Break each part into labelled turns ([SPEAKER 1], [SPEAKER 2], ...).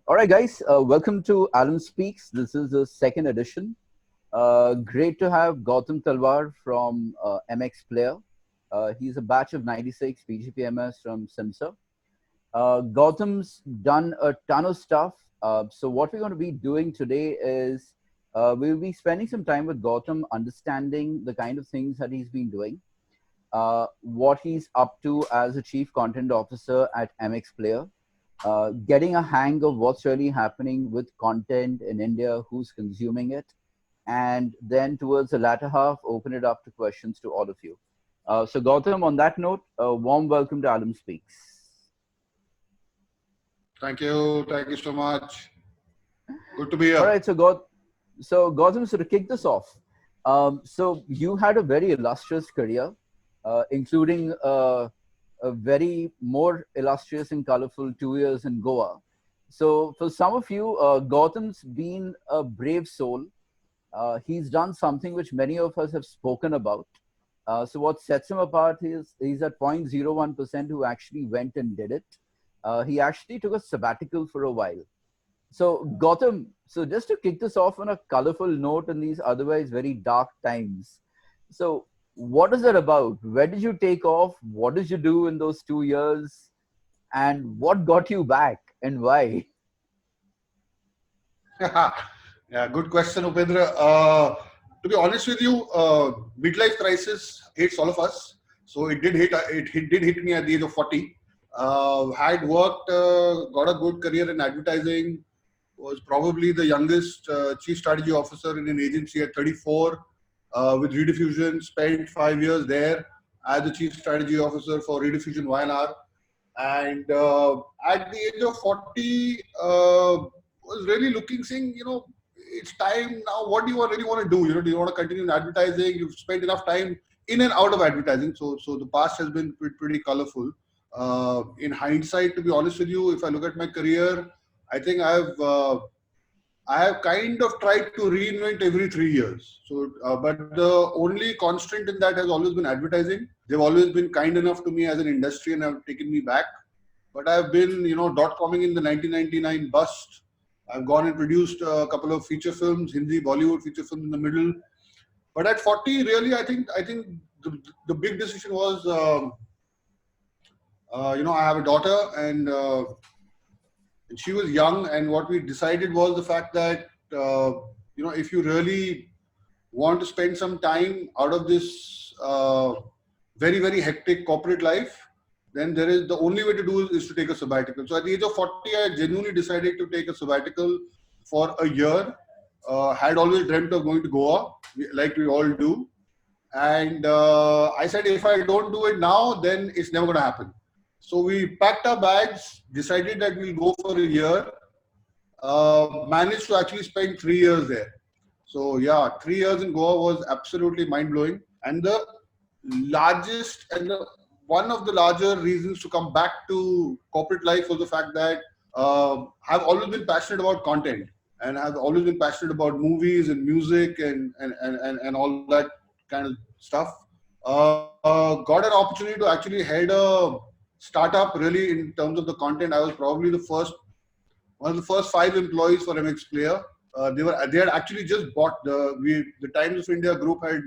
[SPEAKER 1] All right, guys, welcome to AlumSpeaks. This is the second edition. Great to have Gautam Talwar from MX Player. He's a batch of 96 PGPMS from Simsr. Gautam's done a ton of stuff. So what we're going to be doing today is we'll be spending some time with Gautam, understanding the kind of things that he's been doing, what he's up to as a chief content officer at MX Player, getting a hang of what's really happening with content in India, who's consuming it, and then towards the latter half, open it up to questions to all of you. So Gautam, on that note, a warm welcome to AlumSpeaks.
[SPEAKER 2] Thank you. Thank you so much. Good to be here.
[SPEAKER 1] All right, so Gautam, so to kick this off, so you had a very illustrious career, including a very more illustrious and colorful 2 years in Goa. So for some of you, Gautam's been a brave soul. He's done something which many of us have spoken about. So what sets him apart is he's at 0.01% who actually went and did it. He actually took a sabbatical for a while. So Gautam, so just to kick this off on a colorful note in these otherwise very dark times. So what is it about? Where did you take off? What did you do in those 2 years? And what got you back and why?
[SPEAKER 2] Yeah, good question, Upendra. To be honest with you, midlife crisis hits all of us. So it did hit me at the age of 40. Had worked, got a good career in advertising. Was probably the youngest chief strategy officer in an agency at 34. With Rediffusion, spent 5 years there as the chief strategy officer for Rediffusion YNR. And at the age of 40, was really looking, saying, it's time now. What do you really want to do? Do you want to continue in advertising? You've spent enough time in and out of advertising. So the past has been pretty colorful. In hindsight, to be honest with you, if I look at my career, I think I have kind of tried to reinvent every 3 years. So, but the only constant in that has always been advertising. They've always been kind enough to me as an industry and have taken me back. But I've been, dot-comming in the 1999 bust. I've gone and produced a couple of feature films, Hindi, Bollywood feature films in the middle. But at 40, really, I think the big decision was, I have a daughter and she was young, and what we decided was the fact that, if you really want to spend some time out of this very, very hectic corporate life, then the only way to do is to take a sabbatical. So at the age of 40, I genuinely decided to take a sabbatical for a year. Had always dreamt of going to Goa, like we all do. And I said, if I don't do it now, then it's never going to happen. So we packed our bags, decided that we'll go for a year, managed to actually spend 3 years there. So yeah, 3 years in Goa was absolutely mind-blowing. And the largest and one of the larger reasons to come back to corporate life was the fact that I've always been passionate about content, and I've always been passionate about movies and music and all that kind of stuff. Got an opportunity to actually head a startup really in terms of the content. I was probably one of the first 5 employees for MX Player. They had actually just bought the Times of India group had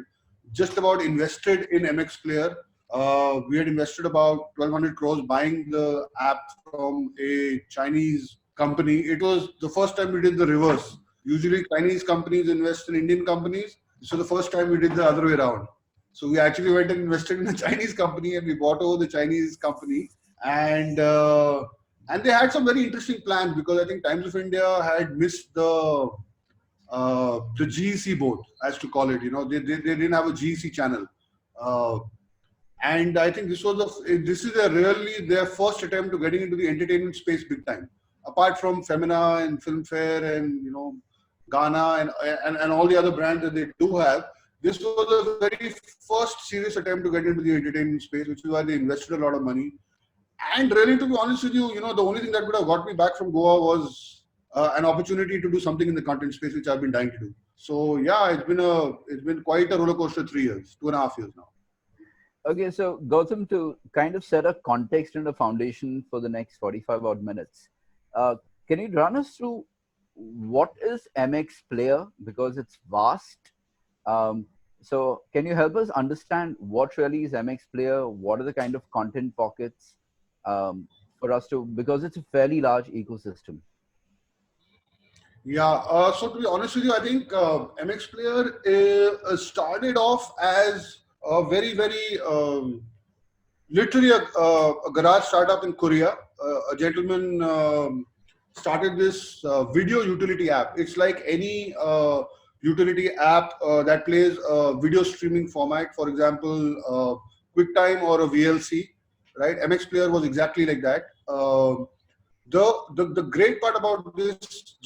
[SPEAKER 2] just about invested in MX Player. We had invested about 1,200 crores buying the app from a Chinese company. It was the first time we did the reverse. Usually Chinese companies invest in Indian companies. So the first time we did the other way around. So we actually went and invested in a Chinese company, and we bought over the Chinese company. And they had some very interesting plans, because I think Times of India had missed the GEC boat, as to call it. They didn't have a GEC channel. And I think this is really their first attempt to getting into the entertainment space big time. Apart from Femina and Filmfare and Ghana and all the other brands that they do have, this was the very first serious attempt to get into the entertainment space, which is why they invested a lot of money. And really, to be honest with you, the only thing that would have got me back from Goa was an opportunity to do something in the content space, which I've been dying to do. So yeah, it's been quite a roller coaster 3 years, 2.5 years now.
[SPEAKER 1] Okay, so Gautam, to kind of set a context and a foundation for the next 45 odd minutes, can you run us through what is MX Player, because it's vast? So can you help us understand what really is MX Player? What are the kind of content pockets for us to, because it's a fairly large ecosystem.
[SPEAKER 2] Yeah, so to be honest with you, I think MX Player started off as a very literally a garage startup in Korea. A gentleman started this video utility app. It's like any utility app that plays a video streaming format, for example, QuickTime or a VLC, right? MX Player was exactly like that. The great part about this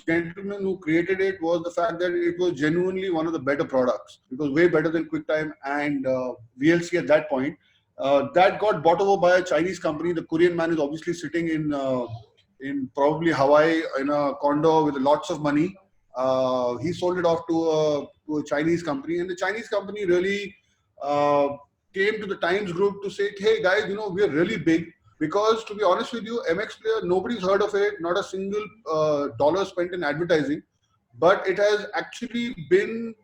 [SPEAKER 2] gentleman who created it was the fact that it was genuinely one of the better products. It was way better than QuickTime and VLC at that point. That got bought over by a Chinese company. The Korean man is obviously sitting in probably Hawaii in a condo with lots of money. He sold it off to a Chinese company, and the Chinese company really uh, came to the Times Group to say, "Hey guys, we are really big." Because to be honest with you, MX Player, nobody's heard of it, not a single dollar spent in advertising, but it has actually been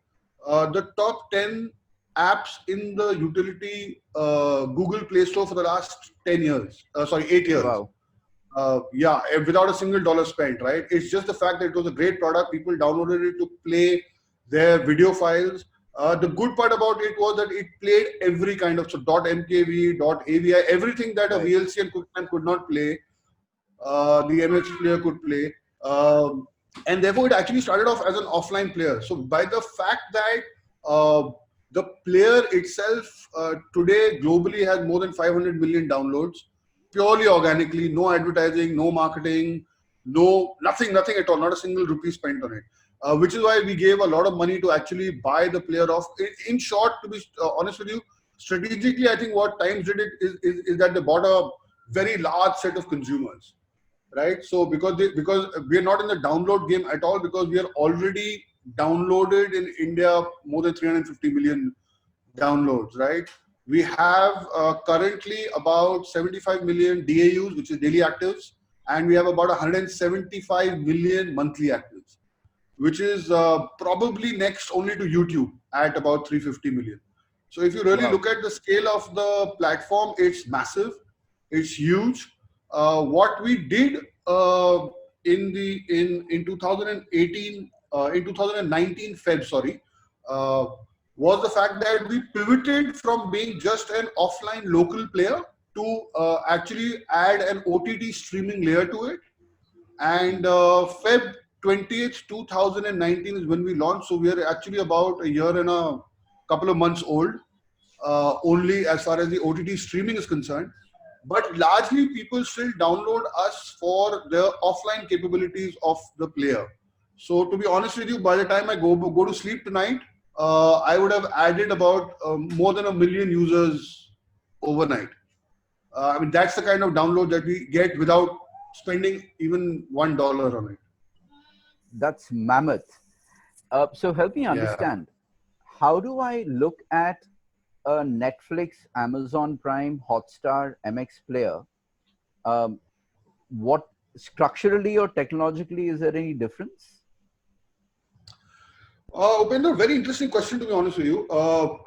[SPEAKER 2] the top 10 apps in the utility Google Play Store for the last 10 years, 8 years.
[SPEAKER 1] Wow.
[SPEAKER 2] Yeah, without a single dollar spent, right? It's just the fact that it was a great product. People downloaded it to play their video files. The good part about it was that it played every kind of, so .mkv, .avi, everything that a
[SPEAKER 1] Right.
[SPEAKER 2] VLC and QuickTime could not play, the MX Player could play. And therefore, it actually started off as an offline player. So by the fact that the player itself today globally has more than 500 million downloads, purely organically, no advertising, no marketing, nothing at all, not a single rupee spent on it. Which is why we gave a lot of money to actually buy the player off. In short, to be honest with you, strategically, I think what Times did it is that they bought a very large set of consumers, right? So because we are not in the download game at all, because we are already downloaded in India more than 350 million downloads, right? We have currently about 75 million DAUs, which is daily actives, and we have about 175 million monthly actives, which is probably next only to YouTube at about 350 million. So if you really
[SPEAKER 1] Wow.
[SPEAKER 2] look at the scale of the platform, it's massive, it's huge. What we did in 2018, in 2019 Feb, sorry, uh, was the fact that we pivoted from being just an offline local player to actually add an OTT streaming layer to it. And Feb 20th, 2019 is when we launched. So we are actually about a year and a couple of months old, only as far as the OTT streaming is concerned. But largely, people still download us for the offline capabilities of the player. So to be honest with you, by the time I go to sleep tonight, I would have added about more than 1 million users overnight. I mean, that's the kind of download that we get without spending even $1 on it.
[SPEAKER 1] That's mammoth. So help me
[SPEAKER 2] Yeah.
[SPEAKER 1] understand. How do I look at a Netflix, Amazon Prime, Hotstar, MX Player? Um, what structurally or technologically is there any difference?
[SPEAKER 2] Upendra, very interesting question, to be honest with you.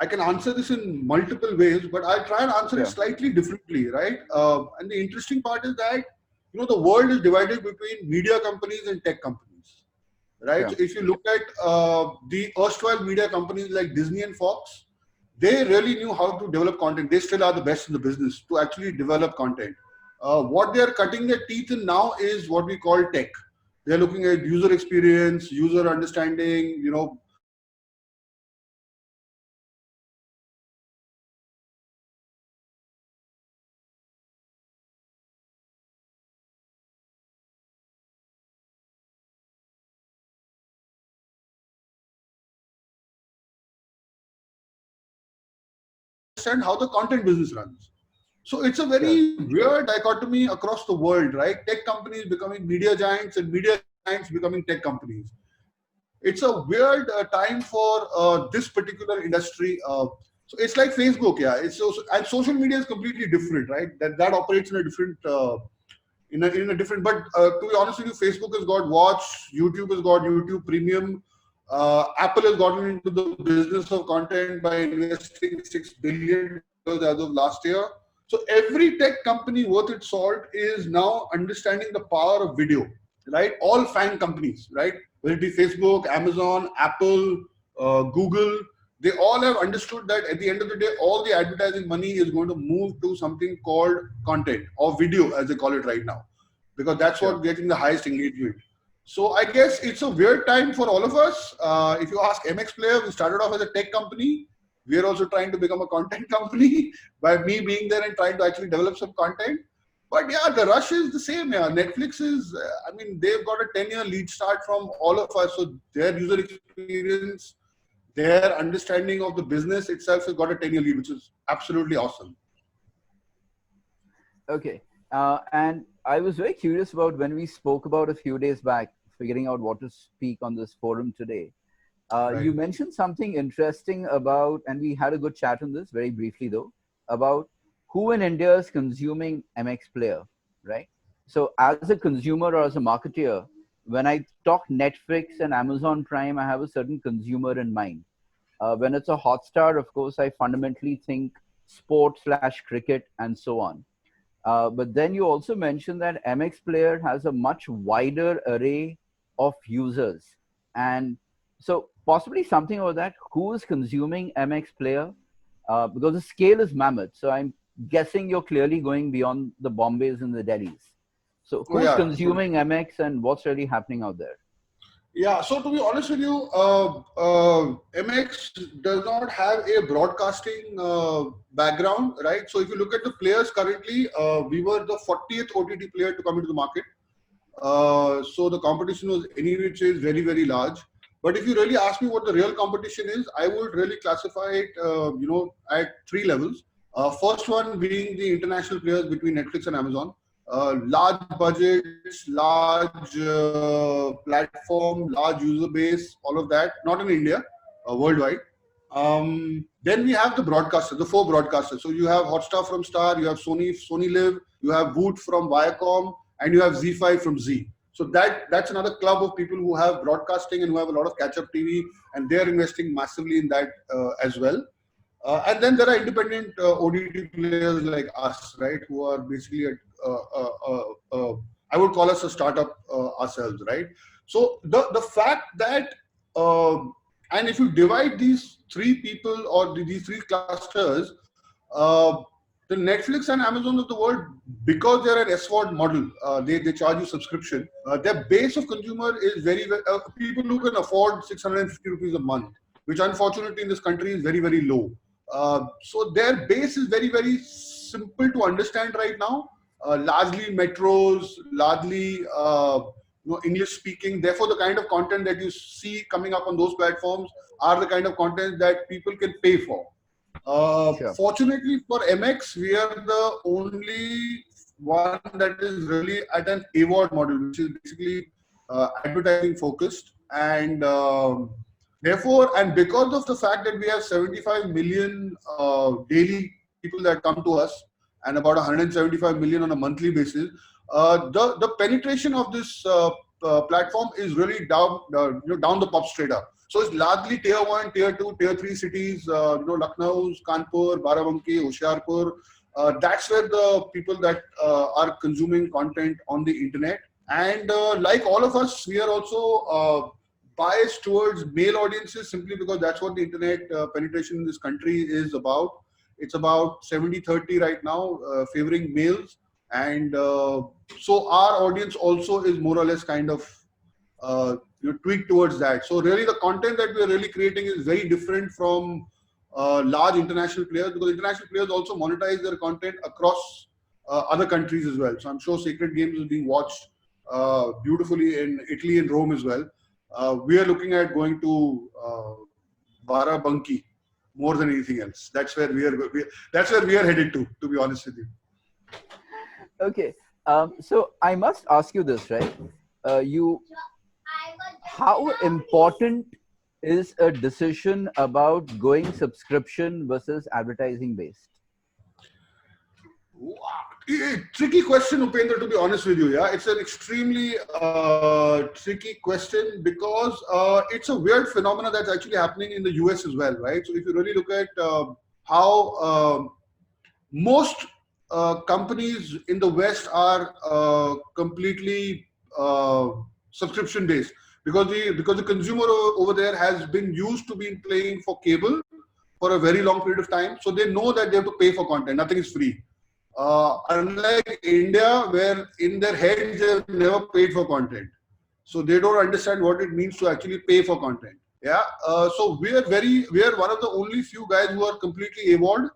[SPEAKER 2] I can answer this in multiple ways, but I'll try and answer it
[SPEAKER 1] Yeah.
[SPEAKER 2] slightly differently, right? And the interesting part is that, the world is divided between media companies and tech companies, right?
[SPEAKER 1] Yeah.
[SPEAKER 2] So if you look at the erstwhile media companies like Disney and Fox, they really knew how to develop content. They still are the best in the business to actually develop content. What they are cutting their teeth in now is what we call tech. They're looking at user experience, user understanding, understanding how the content business runs. So it's a
[SPEAKER 1] Sure.
[SPEAKER 2] very weird dichotomy across the world, right? Tech companies becoming media giants and media giants becoming tech companies. It's a weird time for this particular industry. So it's like Facebook, yeah. And social media is completely different, right? That operates in a different in a different. But to be honest with you, Facebook has got Watch, YouTube has got YouTube Premium. Apple has gotten into the business of content by investing $6 billion as of last year. So every tech company worth its salt is now understanding the power of video, right? All FANG companies, right? Whether it be Facebook, Amazon, Apple, Google, they all have understood that at the end of the day, all the advertising money is going to move to something called content or video, as they call it right now, because that's what getting the highest engagement. So I guess it's a weird time for all of us. If you ask MX Player, we started off as a tech company. We are also trying to become a content company by me being there and trying to actually develop some content. But yeah, the rush is the same. Yeah, Netflix is, I mean, they've got a 10-year lead start from all of us. So their user experience, their understanding of the business itself has got a 10-year lead, which is absolutely awesome.
[SPEAKER 1] Okay. And I was very curious about when we spoke about a few days back, figuring out what to speak on this forum today.
[SPEAKER 2] Right.
[SPEAKER 1] You mentioned something interesting about, and we had a good chat on this very briefly though, about who in India is consuming MX Player, right? So as a consumer or as a marketeer, when I talk Netflix and Amazon Prime, I have a certain consumer in mind. When it's a Hotstar, of course, I fundamentally think sport/cricket and so on. But then you also mentioned that MX Player has a much wider array of users. And so possibly something about that, who is consuming MX Player? Because the scale is mammoth. So I'm guessing you're clearly going beyond the Bombays and the Delhis. So who's consuming MX and what's really happening out there?
[SPEAKER 2] Yeah, so to be honest with you, MX does not have a broadcasting background, right? So if you look at the players currently, we were the 40th OTT player to come into the market. So the competition was any which is very, very large. But if you really ask me what the real competition is, I would really classify it, at three levels. First one being the international players between Netflix and Amazon. Large budgets, large platform, large user base, all of that. Not in India, worldwide. Then we have the broadcasters, the four broadcasters. So you have Hotstar from Star, you have Sony Live, you have Voot from Viacom, and you have Z5 from Z. So that's another club of people who have broadcasting and who have a lot of catch-up TV, and they're investing massively in that as well. And then there are independent ODT players like us, right, who are basically I would call us a startup ourselves, right? So the fact that and if you divide these three people or these three clusters, the Netflix and Amazon of the world, because they're an SVOD model, they charge you subscription. Their base of consumer is very people who can afford 650 rupees a month, which unfortunately in this country is very, very low. So their base is very, very simple to understand right now. Largely metros, largely English speaking. Therefore, the kind of content that you see coming up on those platforms are the kind of content that people can pay for. Fortunately for MX, we are the only one that is really at an AVOD model, which is basically advertising focused. And therefore, and because of the fact that we have 75 million daily people that come to us and about 175 million on a monthly basis, the penetration of this platform is really down the pop strata. So it's largely tier 1, tier 2, tier 3 cities, Lucknow, Kanpur, Barabanki, Hoshiarpur. That's where the people that are consuming content on the internet. And like all of us, we are also biased towards male audiences simply because that's what the internet penetration in this country is about. It's about 70-30 right now, favoring males. And so our audience also is more or less kind of tweaked towards that. So really the content that we are really creating is very different from large international players, because international players also monetize their content across other countries as well. So I'm sure Sacred Games is being watched beautifully in Italy and Rome as well. We are looking at going to Barabanki more than anything else. That's where we are headed to be honest with you.
[SPEAKER 1] Okay. So I must ask you this, right? How important is a decision about going subscription versus advertising based?
[SPEAKER 2] Tricky question, Upendra, to be honest with you. Yeah, it's an extremely tricky question because it's a weird phenomena that's actually happening in the US as well, right? So if you really look at how most companies in the West are completely subscription based because the consumer over there has been used to being playing for cable for a very long period of time, so they know that they have to pay for content. Nothing is free. Unlike India, where in their heads they have never paid for content, so they don't understand what it means to actually pay for content. Yeah, so we are one of the only few guys who are completely evolved.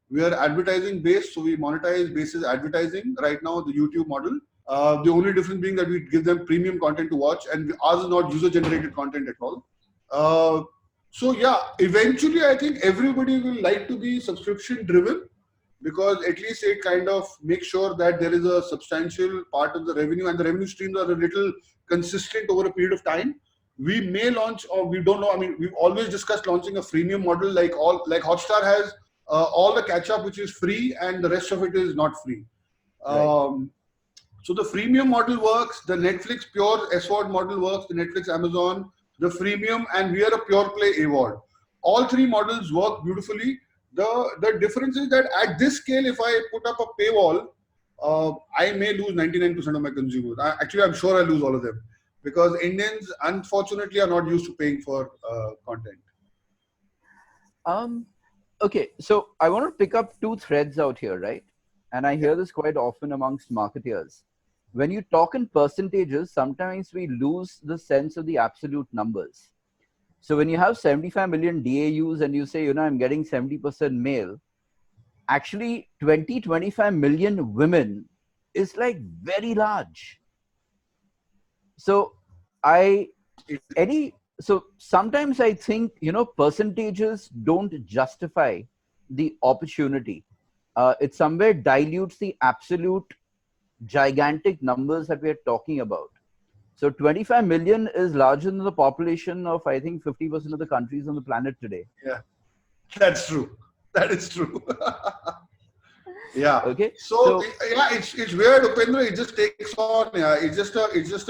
[SPEAKER 2] We are advertising based, so we monetize basis advertising right now, the YouTube model. The only difference being that we give them premium content to watch, and ours is not user generated content at all. Uh, so yeah, eventually I think everybody will like to be subscription driven because at least it kind of makes sure that there is a substantial part of the revenue and the revenue streams are a little consistent over a period of time. We may launch, or we don't know. I mean, we've always discussed launching a freemium model, like Hotstar has all the catch up, which is free, and the rest of it is not free.
[SPEAKER 1] Right.
[SPEAKER 2] So the freemium model works, the Netflix pure SWOT model works, the Netflix Amazon, the freemium, and we are a pure play AWOD. All three models work beautifully. The difference is that at this scale, if I put up a paywall, I may lose 99% of my consumers. Actually, I'm sure I lose all of them because Indians, unfortunately, are not used to paying for content.
[SPEAKER 1] Okay, so I want to pick up two threads out here, right? And I hear this quite often amongst marketeers. When you talk in percentages, sometimes we lose the sense of the absolute numbers. So when you have 75 million DAUs and you say, I'm getting 70% male, actually 25 million women is like very large. So sometimes I think, percentages don't justify the opportunity. It somewhere dilutes the absolute gigantic numbers that we're talking about. So 25 million is larger than the population of, I think, 50% of the countries on the planet today.
[SPEAKER 2] Yeah, that's true. That is true. Yeah.
[SPEAKER 1] Okay.
[SPEAKER 2] So yeah, it's weird, Upendra. It just takes on. Yeah, it's just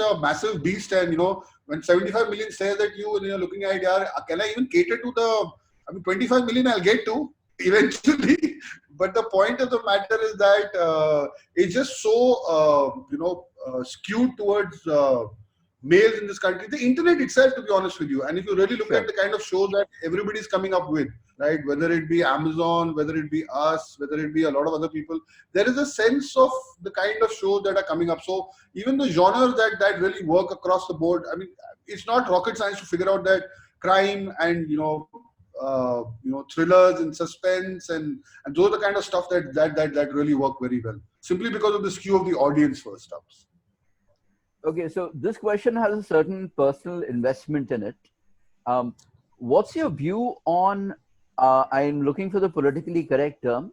[SPEAKER 2] a massive beast, and when 75 million stares at you and you're looking at, yeah, can I even cater to the? I mean, 25 million I'll get to eventually. But the point of the matter is that it's just so skewed towards males in this country. The internet itself, to be honest with you, and if you really look at the kind of shows that everybody's coming up with, right? Whether it be Amazon, whether it be us, whether it be a lot of other people, there is a sense of the kind of shows that are coming up. So even the genres that really work across the board, I mean, it's not rocket science to figure out that crime and thrillers and suspense and those are the kind of stuff that really work very well, simply because of the skew of the audience for stops.
[SPEAKER 1] Okay, so this question has a certain personal investment in it. What's your view on, I'm looking for the politically correct term,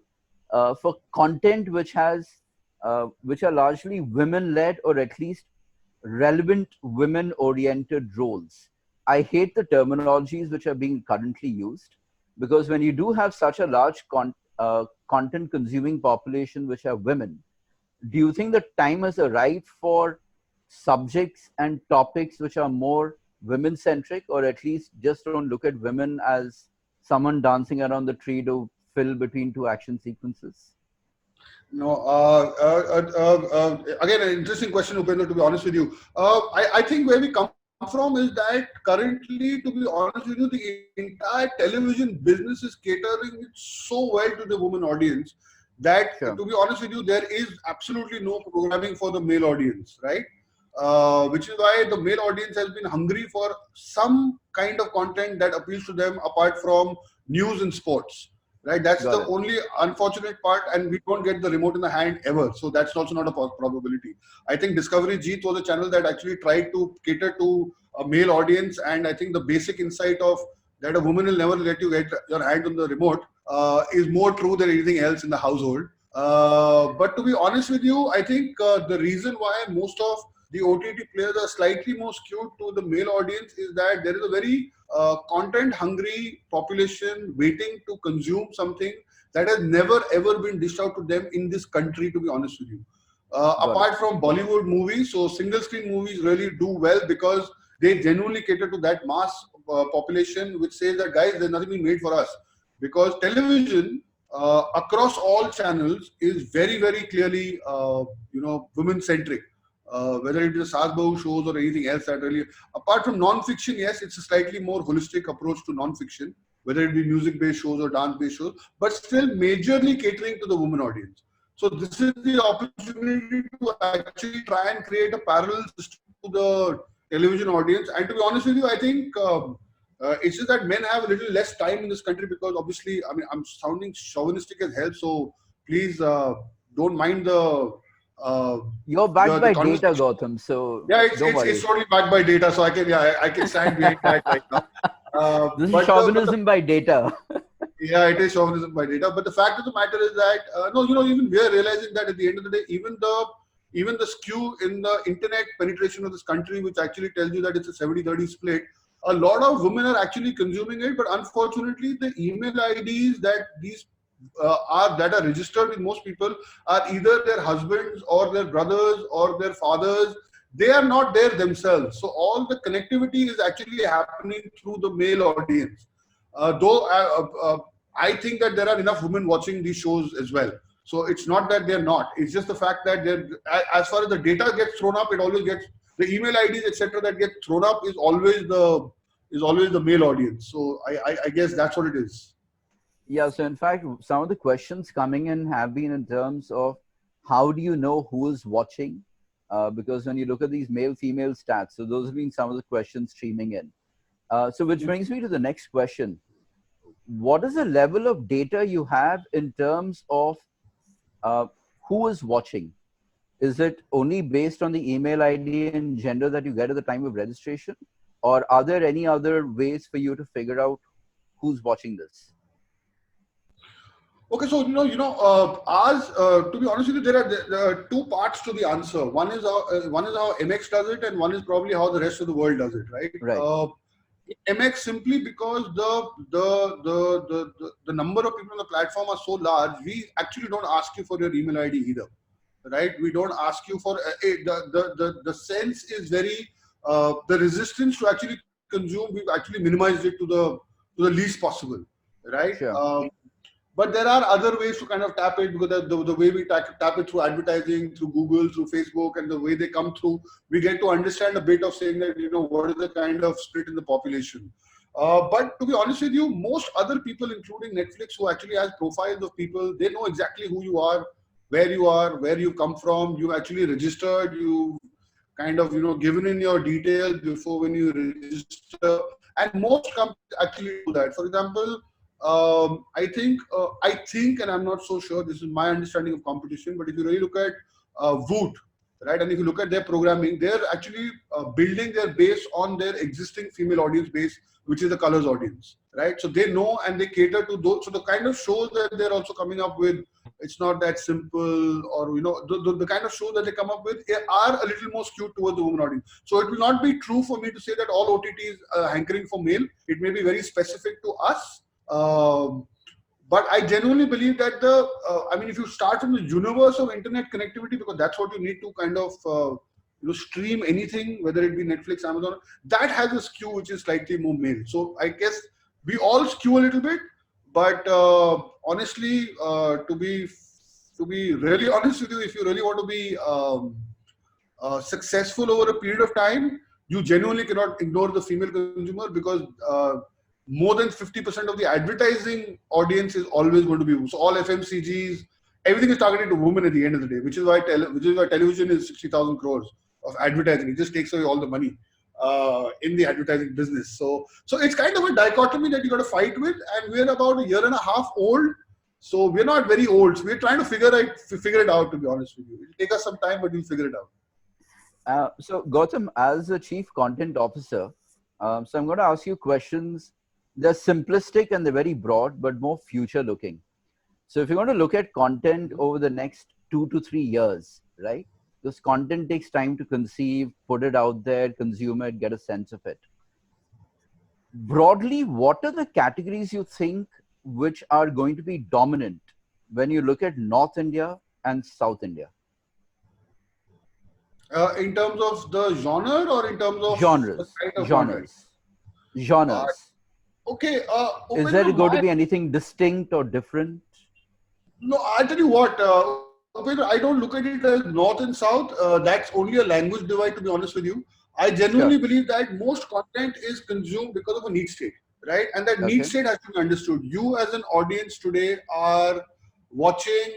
[SPEAKER 1] for content which are largely women-led or at least relevant women-oriented roles? I hate the terminologies which are being currently used, because when you do have such a large content consuming population which are women, do you think the time has arrived for subjects and topics which are more women centric, or at least just don't look at women as someone dancing around the tree to fill between two action sequences?
[SPEAKER 2] No, again, an interesting question, Upendra, to be honest with you. I think where we come from is that currently, to be honest with you, the entire television business is catering it so well to the woman audience that, to be honest with you, there is absolutely no programming for the male audience, right? Which is why the male audience has been hungry for some kind of content that appeals to them apart from news and sports. Right, that's the only unfortunate part, and we don't get the remote in the hand ever. So that's also not a probability. I think Discovery Jeet was a channel that actually tried to cater to a male audience, and I think the basic insight of that a woman will never let you get your hand on the remote is more true than anything else in the household. But to be honest with you, I think the reason why most of the OTT players are slightly more skewed to the male audience is that there is a very content hungry population waiting to consume something that has never ever been dished out to them in this country, to be honest with you.
[SPEAKER 1] Got it.
[SPEAKER 2] Apart from Bollywood movies, so single screen movies really do well because they genuinely cater to that mass population which says that, guys, there's nothing being made for us. Because television across all channels is very, very clearly, women centric. Whether it is Saas Bahu shows or anything else that really, apart from non-fiction, yes, it's a slightly more holistic approach to non-fiction, whether it be music-based shows or dance-based shows, but still majorly catering to the women audience. So this is the opportunity to actually try and create a parallel system to the television audience. And to be honest with you, I think it's just that men have a little less time in this country because obviously, I mean, I'm sounding chauvinistic as hell, so please don't mind the
[SPEAKER 1] You're backed by data,
[SPEAKER 2] conversation.
[SPEAKER 1] Gautam. So
[SPEAKER 2] Yeah,
[SPEAKER 1] don't worry.
[SPEAKER 2] it's totally backed by data, so I can stand behind that right now.
[SPEAKER 1] This is
[SPEAKER 2] But
[SPEAKER 1] chauvinism by data.
[SPEAKER 2] yeah, it is chauvinism by data. But the fact of the matter is that no, even we are realizing that at the end of the day, even the skew in the internet penetration of this country, which actually tells you that it's a 70-30 split, a lot of women are actually consuming it. But unfortunately, the email IDs that these that are registered with most people are either their husbands or their brothers or their fathers. They are not there themselves. So all the connectivity is actually happening through the male audience. Though I think that there are enough women watching these shows as well. So it's not that they're not. It's just the fact that as far as the data gets thrown up, it always gets the email IDs, etc. that get thrown up is always the male audience. So I guess that's what it is.
[SPEAKER 1] Yeah. So in fact, some of the questions coming in have been in terms of how do you know who is watching? Because when you look at these male-female stats, so those have been some of the questions streaming in. So which brings me to the next question. What is the level of data you have in terms of who is watching? Is it only based on the email ID and gender that you get at the time of registration? Or are there any other ways for you to figure out who's watching this?
[SPEAKER 2] Okay, so to be honest with you, there are two parts to the answer. One is how MX does it, and one is probably how the rest of the world does it, right?
[SPEAKER 1] Right.
[SPEAKER 2] MX simply because the number of people on the platform are so large, we actually don't ask you for your email ID either, right? We don't ask you for the sense is very the resistance to actually consume. We've actually minimized it to the least possible, right?
[SPEAKER 1] Sure.
[SPEAKER 2] But there are other ways to kind of tap it because the way we tap it through advertising, through Google, through Facebook, and the way they come through, we get to understand a bit of saying that, what is the kind of split in the population. But to be honest with you, most other people, including Netflix, who actually has profiles of people, they know exactly who you are, where you come from. You actually registered, you kind of, given in your details before when you register. And most companies actually do that. For example, I think, and I'm not so sure, this is my understanding of competition, but if you really look at Voot, right, and if you look at their programming, they're actually building their base on their existing female audience base, which is the colors audience, right? So they know and they cater to those. So the kind of shows that they're also coming up with, it's not that simple, or, the kind of shows that they come up with are a little more skewed towards the woman audience. So it will not be true for me to say that all OTTs are hankering for male. It may be very specific to us. But I genuinely believe that if you start from the universe of internet connectivity, because that's what you need to kind of stream anything, whether it be Netflix, Amazon, that has a skew which is slightly more male. So I guess we all skew a little bit, but honestly, to be really honest with you, if you really want to be successful over a period of time, you genuinely cannot ignore the female consumer because more than 50% of the advertising audience is always going to be women. So all FMCGs, everything is targeted to women at the end of the day, which is why television is 60,000 crores of advertising. It just takes away all the money in the advertising business. So it's kind of a dichotomy that you got to fight with, and we're about a year and a half old. So we're not very old. So we're trying to figure it out, to be honest with you. It'll take us some time, but we'll figure it out.
[SPEAKER 1] So Gautam, as a chief content officer, so I'm going to ask you questions. They're simplistic and they're very broad, but more future looking. So if you're going to look at content over the next 2 to 3 years, right? This content takes time to conceive, put it out there, consume it, get a sense of it. Broadly, what are the categories you think which are going to be dominant when you look at North India and South India?
[SPEAKER 2] In terms of the genre or in terms of the
[SPEAKER 1] Genres,
[SPEAKER 2] kind of content?
[SPEAKER 1] genres,
[SPEAKER 2] Uh,
[SPEAKER 1] genres.
[SPEAKER 2] okay,
[SPEAKER 1] Is there
[SPEAKER 2] Upendra,
[SPEAKER 1] going to be anything distinct or different?
[SPEAKER 2] no, I'll tell you what, Upendra, I don't look at it as North and South. That's only a language divide, to be honest with you. I genuinely
[SPEAKER 1] Sure.
[SPEAKER 2] believe that most content is consumed because of a need state, right? And that need
[SPEAKER 1] Okay.
[SPEAKER 2] state has to be understood. You, as an audience today, are watching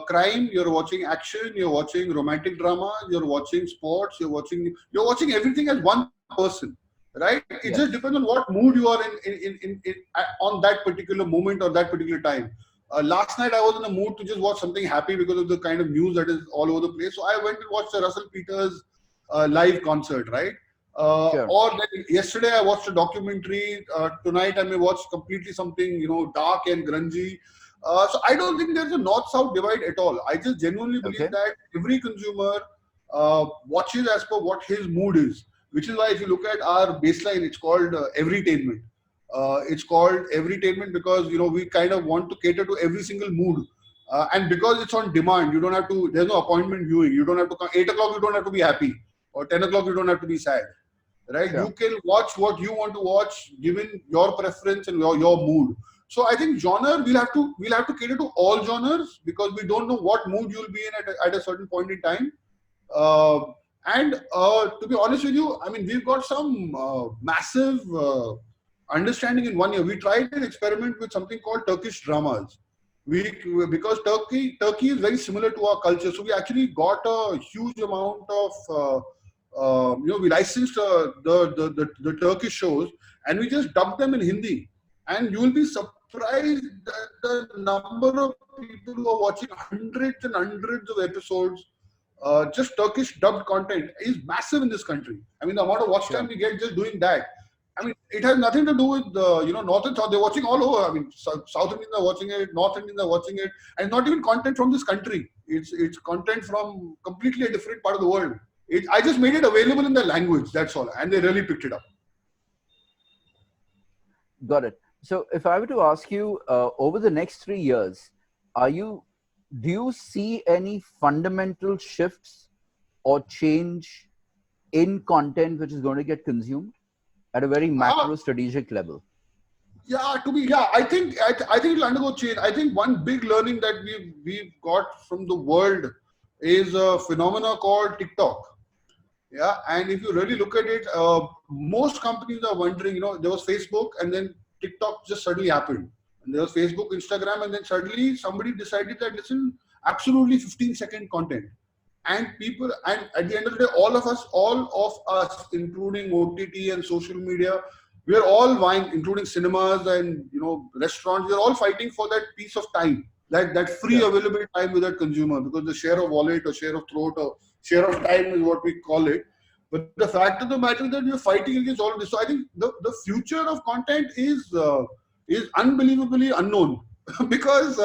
[SPEAKER 2] crime, you're watching action, you're watching romantic drama, you're watching sports, you're watching everything as one person, right? It just depends on
[SPEAKER 1] Yes.
[SPEAKER 2] what mood you are on that particular moment or that particular time. Last night I was in a mood to just watch something happy because of the kind of news that is all over the place. So I went and watched the Russell Peters live concert, right?
[SPEAKER 1] Sure.
[SPEAKER 2] Or then yesterday I watched a documentary. Tonight I may watch completely something dark and grungy. So I don't think there's a north-south divide at all. I just genuinely believe
[SPEAKER 1] Okay.
[SPEAKER 2] that every consumer watches as per what his mood is. Which is why if you look at our baseline, it's called everytainment. It's called everytainment because we kind of want to cater to every single mood, and because it's on demand, you don't have to. There's no appointment viewing. You don't have to come 8 o'clock. You don't have to be happy, or 10 o'clock. You don't have to be sad, right? You
[SPEAKER 1] Sure.
[SPEAKER 2] can watch what you want to watch given your preference and your mood. So I think genre we'll have to cater to all genres because we don't know what mood you'll be in at a certain point in time. Uh, and to be honest with you, I mean, we've got some massive understanding in 1 year. We tried an experiment with something called Turkish dramas. We because Turkey is very similar to our culture, so we actually got a huge amount of we licensed the Turkish shows and we just dubbed them in Hindi. And you will be surprised that the number of people who are watching hundreds and hundreds of episodes just Turkish dubbed content is massive in this country. I mean, the amount of watch time
[SPEAKER 1] Sure.
[SPEAKER 2] we get just doing that. I mean, it has nothing to do with North and South. They're watching all over. I mean, South Indians are watching it, North Indians are watching it, and not even content from this country. It's content from completely a different part of the world. I just made it available in the language. That's all, and they really picked it up.
[SPEAKER 1] Got it. So if I were to ask you over the next 3 years, are you do you see any fundamental shifts or change in content which is going to get consumed at a very macro strategic level?
[SPEAKER 2] I think it'll undergo change. I think one big learning that we've got from the world is a phenomena called TikTok. Yeah, and if you really look at it, most companies are wondering. There was Facebook, and then TikTok just suddenly happened. And there was Facebook, Instagram, and then suddenly somebody decided that listen, absolutely 15-second content. And at the end of the day, all of us, including OTT and social media, we are all vying, including cinemas and restaurants. We are all fighting for that piece of time, that free
[SPEAKER 1] Sure.
[SPEAKER 2] available time with that consumer, because the share of wallet or share of throat or share of time is what we call it. But the fact of the matter is that you're fighting against all of this. So I think the future of content is unbelievably unknown because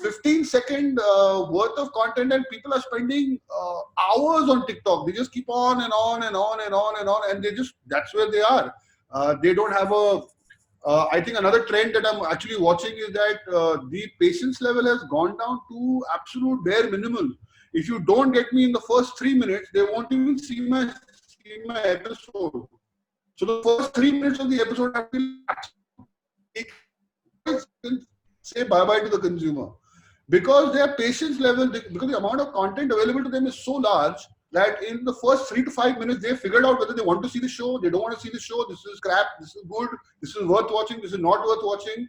[SPEAKER 2] 15-second worth of content, and people are spending hours on TikTok. They just keep on and on and on and on and on, and that's where they are. They don't have I think another trend that I'm actually watching is that the patience level has gone down to absolute bare minimum. If you don't get me in the first 3 minutes, they won't even see my episode. So the first 3 minutes of the episode have to be say bye-bye to the consumer. Because their patience level, because the amount of content available to them is so large that in the first 3 to 5 minutes, they figured out whether they want to see the show, they don't want to see the show, this is crap, this is good, this is worth watching, this is not worth watching.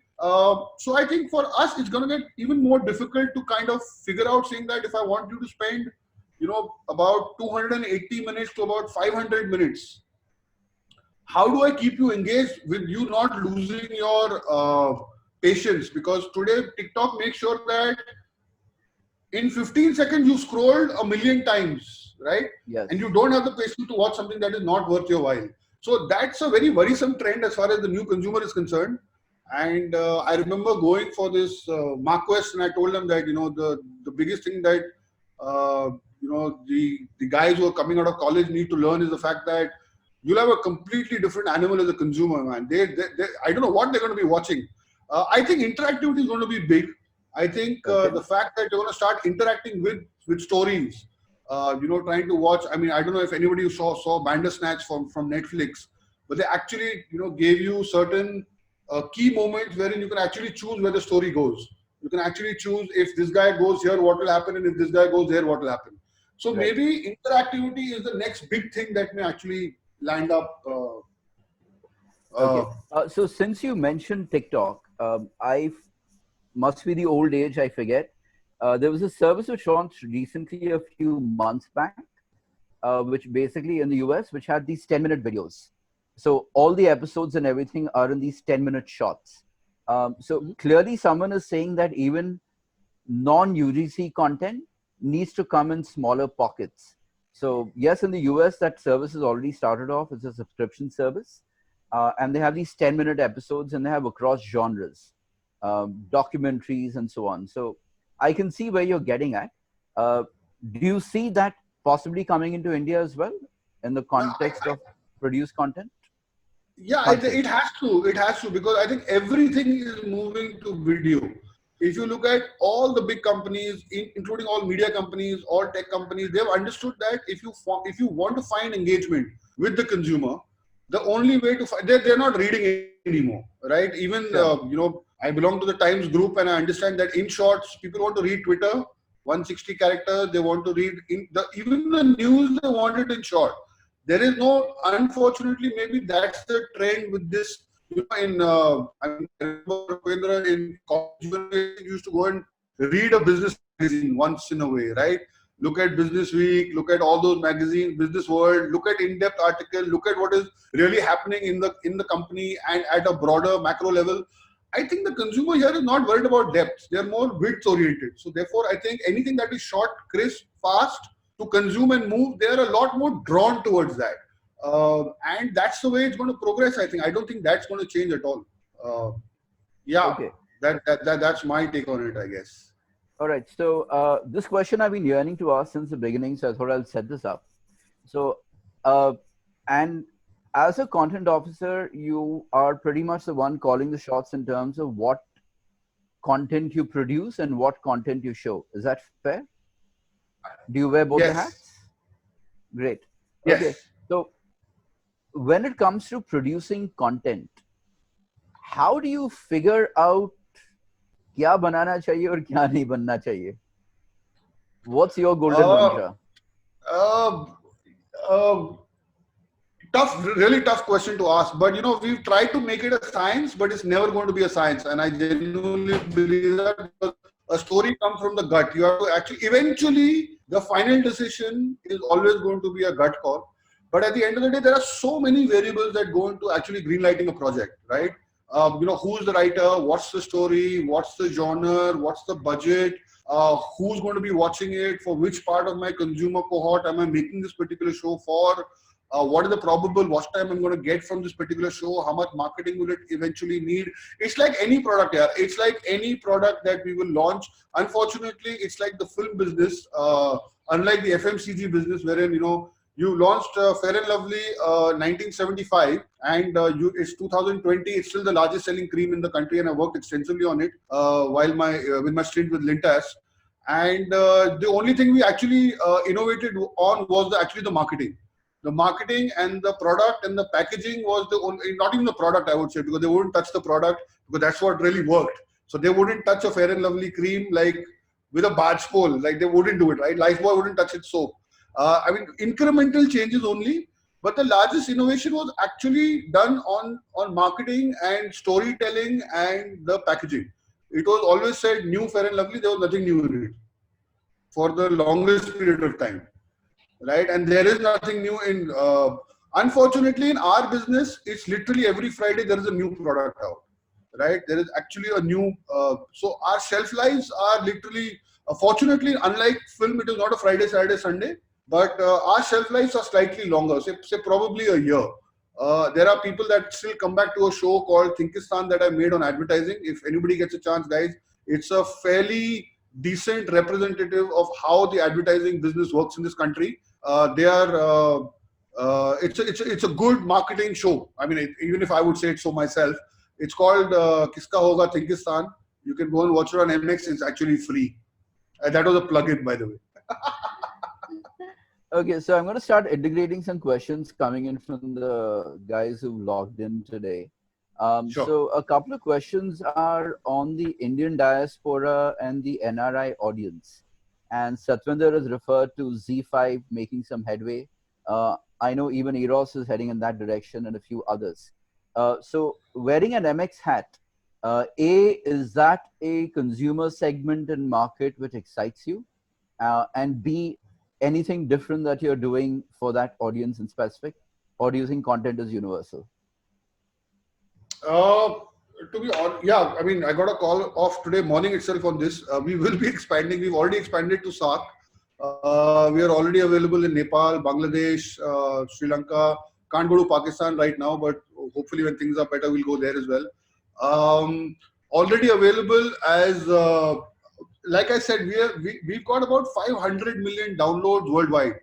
[SPEAKER 2] So I think for us, it's going to get even more difficult to kind of figure out, saying that if I want you to spend, about 280 minutes to about 500 minutes, how do I keep you engaged with you not losing your patience? Because today, TikTok makes sure that in 15 seconds, you scrolled a million times, right?
[SPEAKER 1] Yes.
[SPEAKER 2] And you don't have the patience to watch something that is not worth your while. So that's a very worrisome trend as far as the new consumer is concerned. And I remember going for this Marquest, and I told them that, the biggest thing that, the guys who are coming out of college need to learn is the fact that you'll have a completely different animal as a consumer, man. I don't know what they're going to be watching. I think interactivity is going to be big. I think
[SPEAKER 1] Okay.
[SPEAKER 2] the fact that you're going to start interacting with stories, trying to watch. I mean, I don't know if anybody saw Bandersnatch from Netflix, but they actually gave you certain key moments wherein you can actually choose where the story goes. You can actually choose if this guy goes here, what will happen, and if this guy goes there, what will happen. So
[SPEAKER 1] Right.
[SPEAKER 2] maybe interactivity is the next big thing that may actually land up.
[SPEAKER 1] Okay. So since you mentioned TikTok, must be the old age, I forget. There was a service which launched recently a few months back, which basically in the US, which had these 10-minute videos. So all the episodes and everything are in these 10-minute shots. So clearly someone is saying that even non-UGC content needs to come in smaller pockets. So yes, in the US, that service has already started off. It's a subscription service. And they have these 10-minute episodes and they have across genres, documentaries and so on. So I can see where you're getting at. Do you see that possibly coming into India as well in the
[SPEAKER 2] No,
[SPEAKER 1] context of produced content?
[SPEAKER 2] Yeah, it has to. It has to, because I think everything is moving to video. If you look at all the big companies, including all media companies, all tech companies, they've understood that if you want to find engagement with the consumer, the only way to find they're not reading anymore, right? Even
[SPEAKER 1] Sure.
[SPEAKER 2] I belong to the Times group, and I understand that in shorts, people want to read Twitter, 160 characters. They want to read even the news. They want it in short. There is no, unfortunately, maybe that's the trend with this. I mean, I remember Upendra in college when we used to go and read a business magazine once in a way, right? Look at Business Week, look at all those magazines, Business World, look at in-depth article, look at what is really happening in the company and at a broader macro level. I think the consumer here is not worried about depth; they are more width oriented. So therefore, I think anything that is short, crisp, fast to consume and move, they are a lot more drawn towards that. And that's the way it's going to progress, I think. I don't think that's going to change at all. Yeah,
[SPEAKER 1] Okay.
[SPEAKER 2] that's my take on it, I guess.
[SPEAKER 1] All right. So this question I've been yearning to ask since the beginning, so I thought I'll set this up. So, and as a content officer, you are pretty much the one calling the shots in terms of what content you produce and what content you show. Is that fair? Do you wear both the
[SPEAKER 2] Yes,
[SPEAKER 1] hats? Great. Okay.
[SPEAKER 2] yes.
[SPEAKER 1] So when it comes to producing content, how do you figure out क्या बनाना चाहिए और क्या नहीं बनना चाहिए? What's your golden
[SPEAKER 2] Uh,
[SPEAKER 1] mantra?
[SPEAKER 2] uh, uh, really tough question to ask. But we've tried to make it a science, but it's never going to be a science. And I genuinely believe that, because a story comes from the gut. You have to actually, eventually, the final decision is always going to be a gut call. But at the end of the day, there are so many variables that go into actually greenlighting a project, right? Who's the writer, what's the story, what's the genre, what's the budget, who's going to be watching it, for which part of my consumer cohort am I making this particular show for, what is the probable watch time I'm going to get from this particular show, how much marketing will it eventually need. It's like any product here. It's like any product that we will launch. Unfortunately, it's like the film business, unlike the FMCG business, wherein, you launched Fair and Lovely 1975, and it's 2020. It's still the largest selling cream in the country, and I worked extensively on it while with my stint with Lintas. And the only thing we actually innovated on was actually the marketing. The marketing and the product and the packaging was the only, not even the product, I would say, because they wouldn't touch the product, because that's what really worked. So they wouldn't touch a Fair and Lovely cream like with a barge pole, like they wouldn't do it, right? Lifebuoy wouldn't touch its soap. I mean, incremental changes only, but the largest innovation was actually done on marketing and storytelling and the packaging. It was always said new Fair and Lovely, there was nothing new in it for the longest period of time, right? And there is nothing new in. Unfortunately, in our business, it's literally every Friday there is a new product out, right? There is actually a new. So our shelf lives are literally. Fortunately, unlike film, it is not a Friday, Saturday, Sunday, but our shelf lives are slightly longer. Say probably a year. There are people that still come back to a show called Thinkistan that I made on advertising. If anybody gets a chance, guys, it's a fairly decent representative of how the advertising business works in this country. They are it's a good marketing show. I mean, even if I would say it so myself, It's called Kiska Hoga Thinkistan. You can go and watch it on MX. It's actually free. That was a plug-in, by the way.
[SPEAKER 1] Okay, so I'm going to start integrating some questions coming in from the guys who logged in today.
[SPEAKER 2] Sure.
[SPEAKER 1] So a couple of questions are on the Indian diaspora and the NRI audience. And Satwinder has referred to Z5 making some headway. I know even Eros is heading in that direction and a few others. So wearing an MX hat, is that a consumer segment and market which excites you? And B, anything different that you're doing for that audience in specific? Or do you think content is universal?
[SPEAKER 2] To be honest, yeah, I mean, I got a call off today morning itself on this. We will be expanding. We've already expanded to SAARC. We are already available in Nepal, Bangladesh, Sri Lanka. Can't go to Pakistan right now, but hopefully when things are better, we'll go there as well. Already available as, like I said, we've got about 500 million downloads worldwide.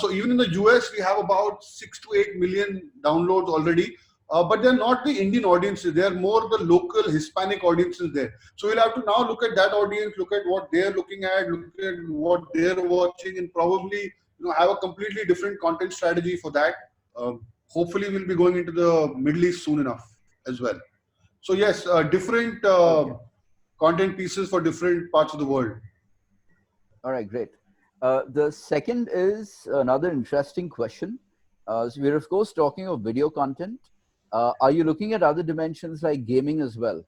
[SPEAKER 2] So even in the US, we have about 6 to 8 million downloads already. But they're not the Indian audiences. They're more the local Hispanic audiences there. So we'll have to now look at that audience, look at what they're looking at, look at what they're watching, and probably have a completely different content strategy for that. Hopefully, we'll be going into the Middle East soon enough as well. So yes, different
[SPEAKER 1] Okay.
[SPEAKER 2] content pieces for different parts of the world.
[SPEAKER 1] All right, great. The second is another interesting question. So we're, of course, talking of video content. Are you looking at other dimensions like gaming as well?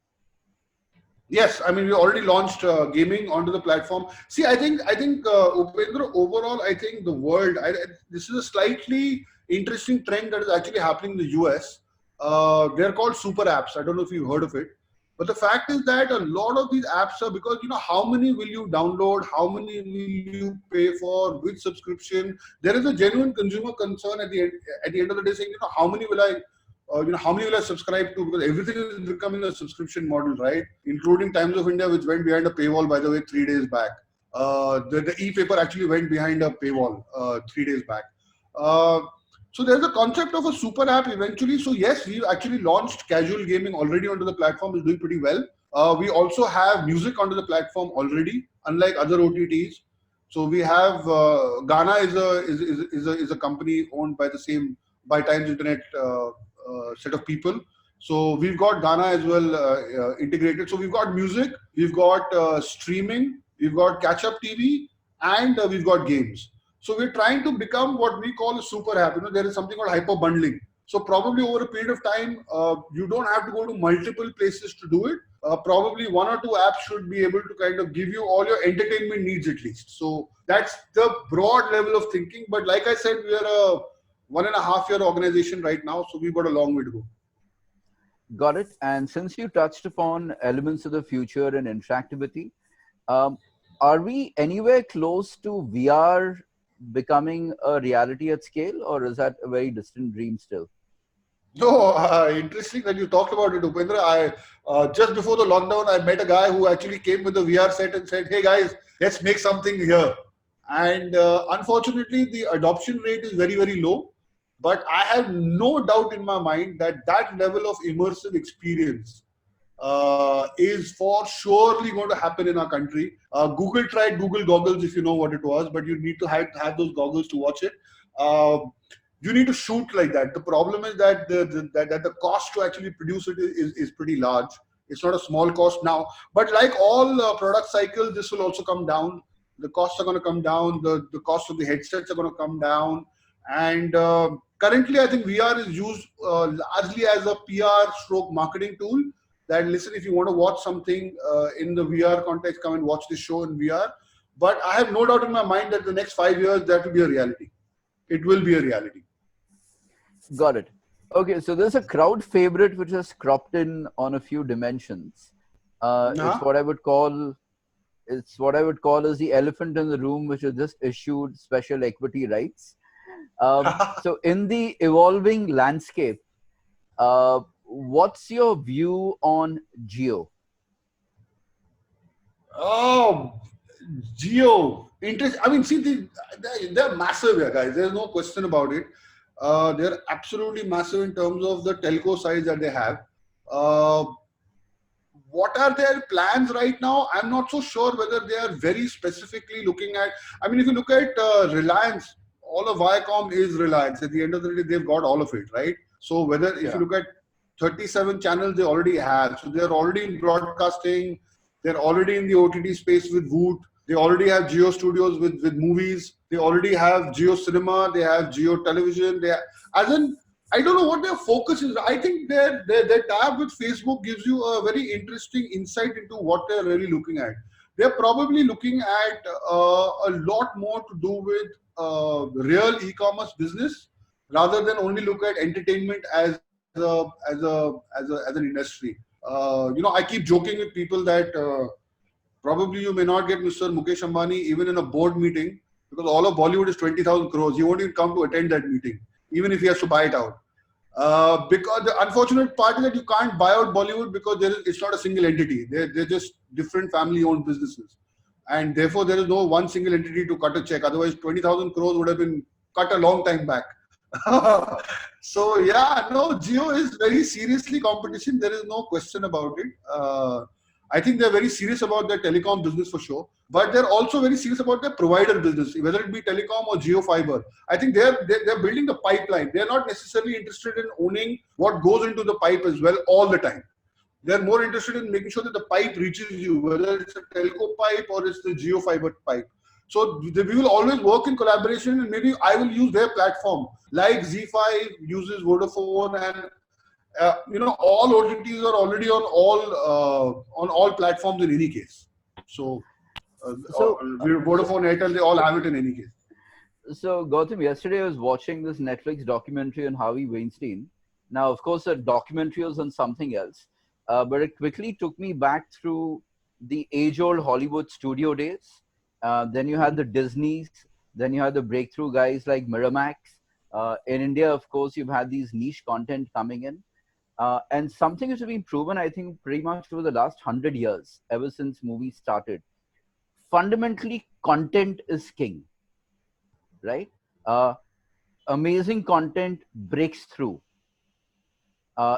[SPEAKER 2] Yes, I mean we already launched gaming onto the platform. See, I think Upendra, overall, I think the world. This is a slightly interesting trend that is actually happening in the US. They're called super apps. I don't know if you've heard of it, but the fact is that a lot of these apps are because how many will you download, how many will you pay for, which subscription. There is a genuine consumer concern at the end of the day, saying how many will I how many will I subscribe to? Because everything is becoming a subscription model, right? Including Times of India, which went behind a paywall, by the way, 3 days back. The e-paper actually went behind a paywall 3 days back. Uh, so there's a concept of a super app eventually. So yes, we actually launched casual gaming already onto the platform. It's doing pretty well. We also have music onto the platform already, unlike other OTTs. So we have Ghana is a company owned by the same by Times Internet set of people. So we've got Ghana as well integrated. So we've got music, we've got streaming, we've got catch-up TV, and we've got games. So we're trying to become what we call a super app. There is something called hyper bundling. So probably over a period of time, you don't have to go to multiple places to do it. Probably one or two apps should be able to kind of give you all your entertainment needs at least. So that's the broad level of thinking. But like I said, we are a 1.5 year organization right now, so we've got a long way to go.
[SPEAKER 1] Got it. And since you touched upon elements of the future and interactivity, are we anywhere close to VR becoming a reality at scale, or is that a very distant dream still?
[SPEAKER 2] No, interesting that you talked about it, Upendra. Just before the lockdown, I met a guy who actually came with a VR set and said, "Hey guys, let's make something here." And unfortunately, the adoption rate is very, very low. But I have no doubt in my mind that that level of immersive experience is for surely going to happen in our country. Google tried Google goggles, if you know what it was, but you need to have those goggles to watch it. You need to shoot like that. The problem is that the cost to actually produce it is pretty large. It's not a small cost now. But like all product cycles, this will also come down. The costs are going to come down. The cost of the headsets are going to come down. And currently, I think VR is used largely as a PR stroke marketing tool. That listen, if you want to watch something in the VR context, come and watch this show in VR. But I have no doubt in my mind that the next 5 years, that will be a reality. It will be a reality.
[SPEAKER 1] Got it. Okay, so there's a crowd favorite which has cropped in on a few dimensions. It's what I would call as the elephant in the room, which has just issued special equity rights. So in the evolving landscape, what's your view on Geo?
[SPEAKER 2] Oh, Geo. I mean, see, they're massive here, guys. There's no question about it. They're absolutely massive in terms of the telco size that they have. Uh, what are their plans right now? I'm not so sure whether they are very specifically looking at. I mean, if you look at Reliance, all of Viacom is Reliance. At the end of the day, they've got all of it, right? So whether if you
[SPEAKER 1] Yeah.
[SPEAKER 2] look at 37 channels, they already have. So they're already in broadcasting. They're already in the OTT space with Voot. They already have Geo Studios with movies. They already have Geo Cinema. They have Geo Television. As in, I don't know what their focus is. I think their tab with Facebook gives you a very interesting insight into what they're really looking at. They're probably looking at a lot more to do with real e-commerce business rather than only look at entertainment as an industry. I keep joking with people that probably you may not get Mr. Mukesh Ambani even in a board meeting because all of Bollywood is 20,000 crores. He won't even come to attend that meeting, even if he has to buy it out. Because the unfortunate part is that you can't buy out Bollywood because it's not a single entity. They're just different family-owned businesses. And therefore, there is no one single entity to cut a check. Otherwise, 20,000 crores would have been cut a long time back. So, yeah, no, Geo is very seriously competition. There is no question about it. I think they're very serious about their telecom business for sure. But they're also very serious about their provider business, whether it be telecom or Geo Fiber. I think they're building the pipeline. They're not necessarily interested in owning what goes into the pipe as well all the time. They're more interested in making sure that the pipe reaches you, whether it's a telco pipe or it's the Geo Fiber pipe. So we will always work in collaboration, and maybe I will use their platform, like Z5 uses Vodafone, and all OTTs are already on all platforms in any case. So
[SPEAKER 1] So,
[SPEAKER 2] Vodafone, Airtel, they all have it in any case.
[SPEAKER 1] so Gautam, yesterday I was watching this Netflix documentary on Harvey Weinstein. Now, of course, the documentary was on something else, but it quickly took me back through the age-old Hollywood studio days. Then you had the Disneys, then you had the breakthrough guys like Miramax. In India, of course, you've had these niche content coming in. And something which has been proven, I think, pretty much over the last 100 years, ever since movies started. Fundamentally, content is king, right? Uh, Amazing content breaks through.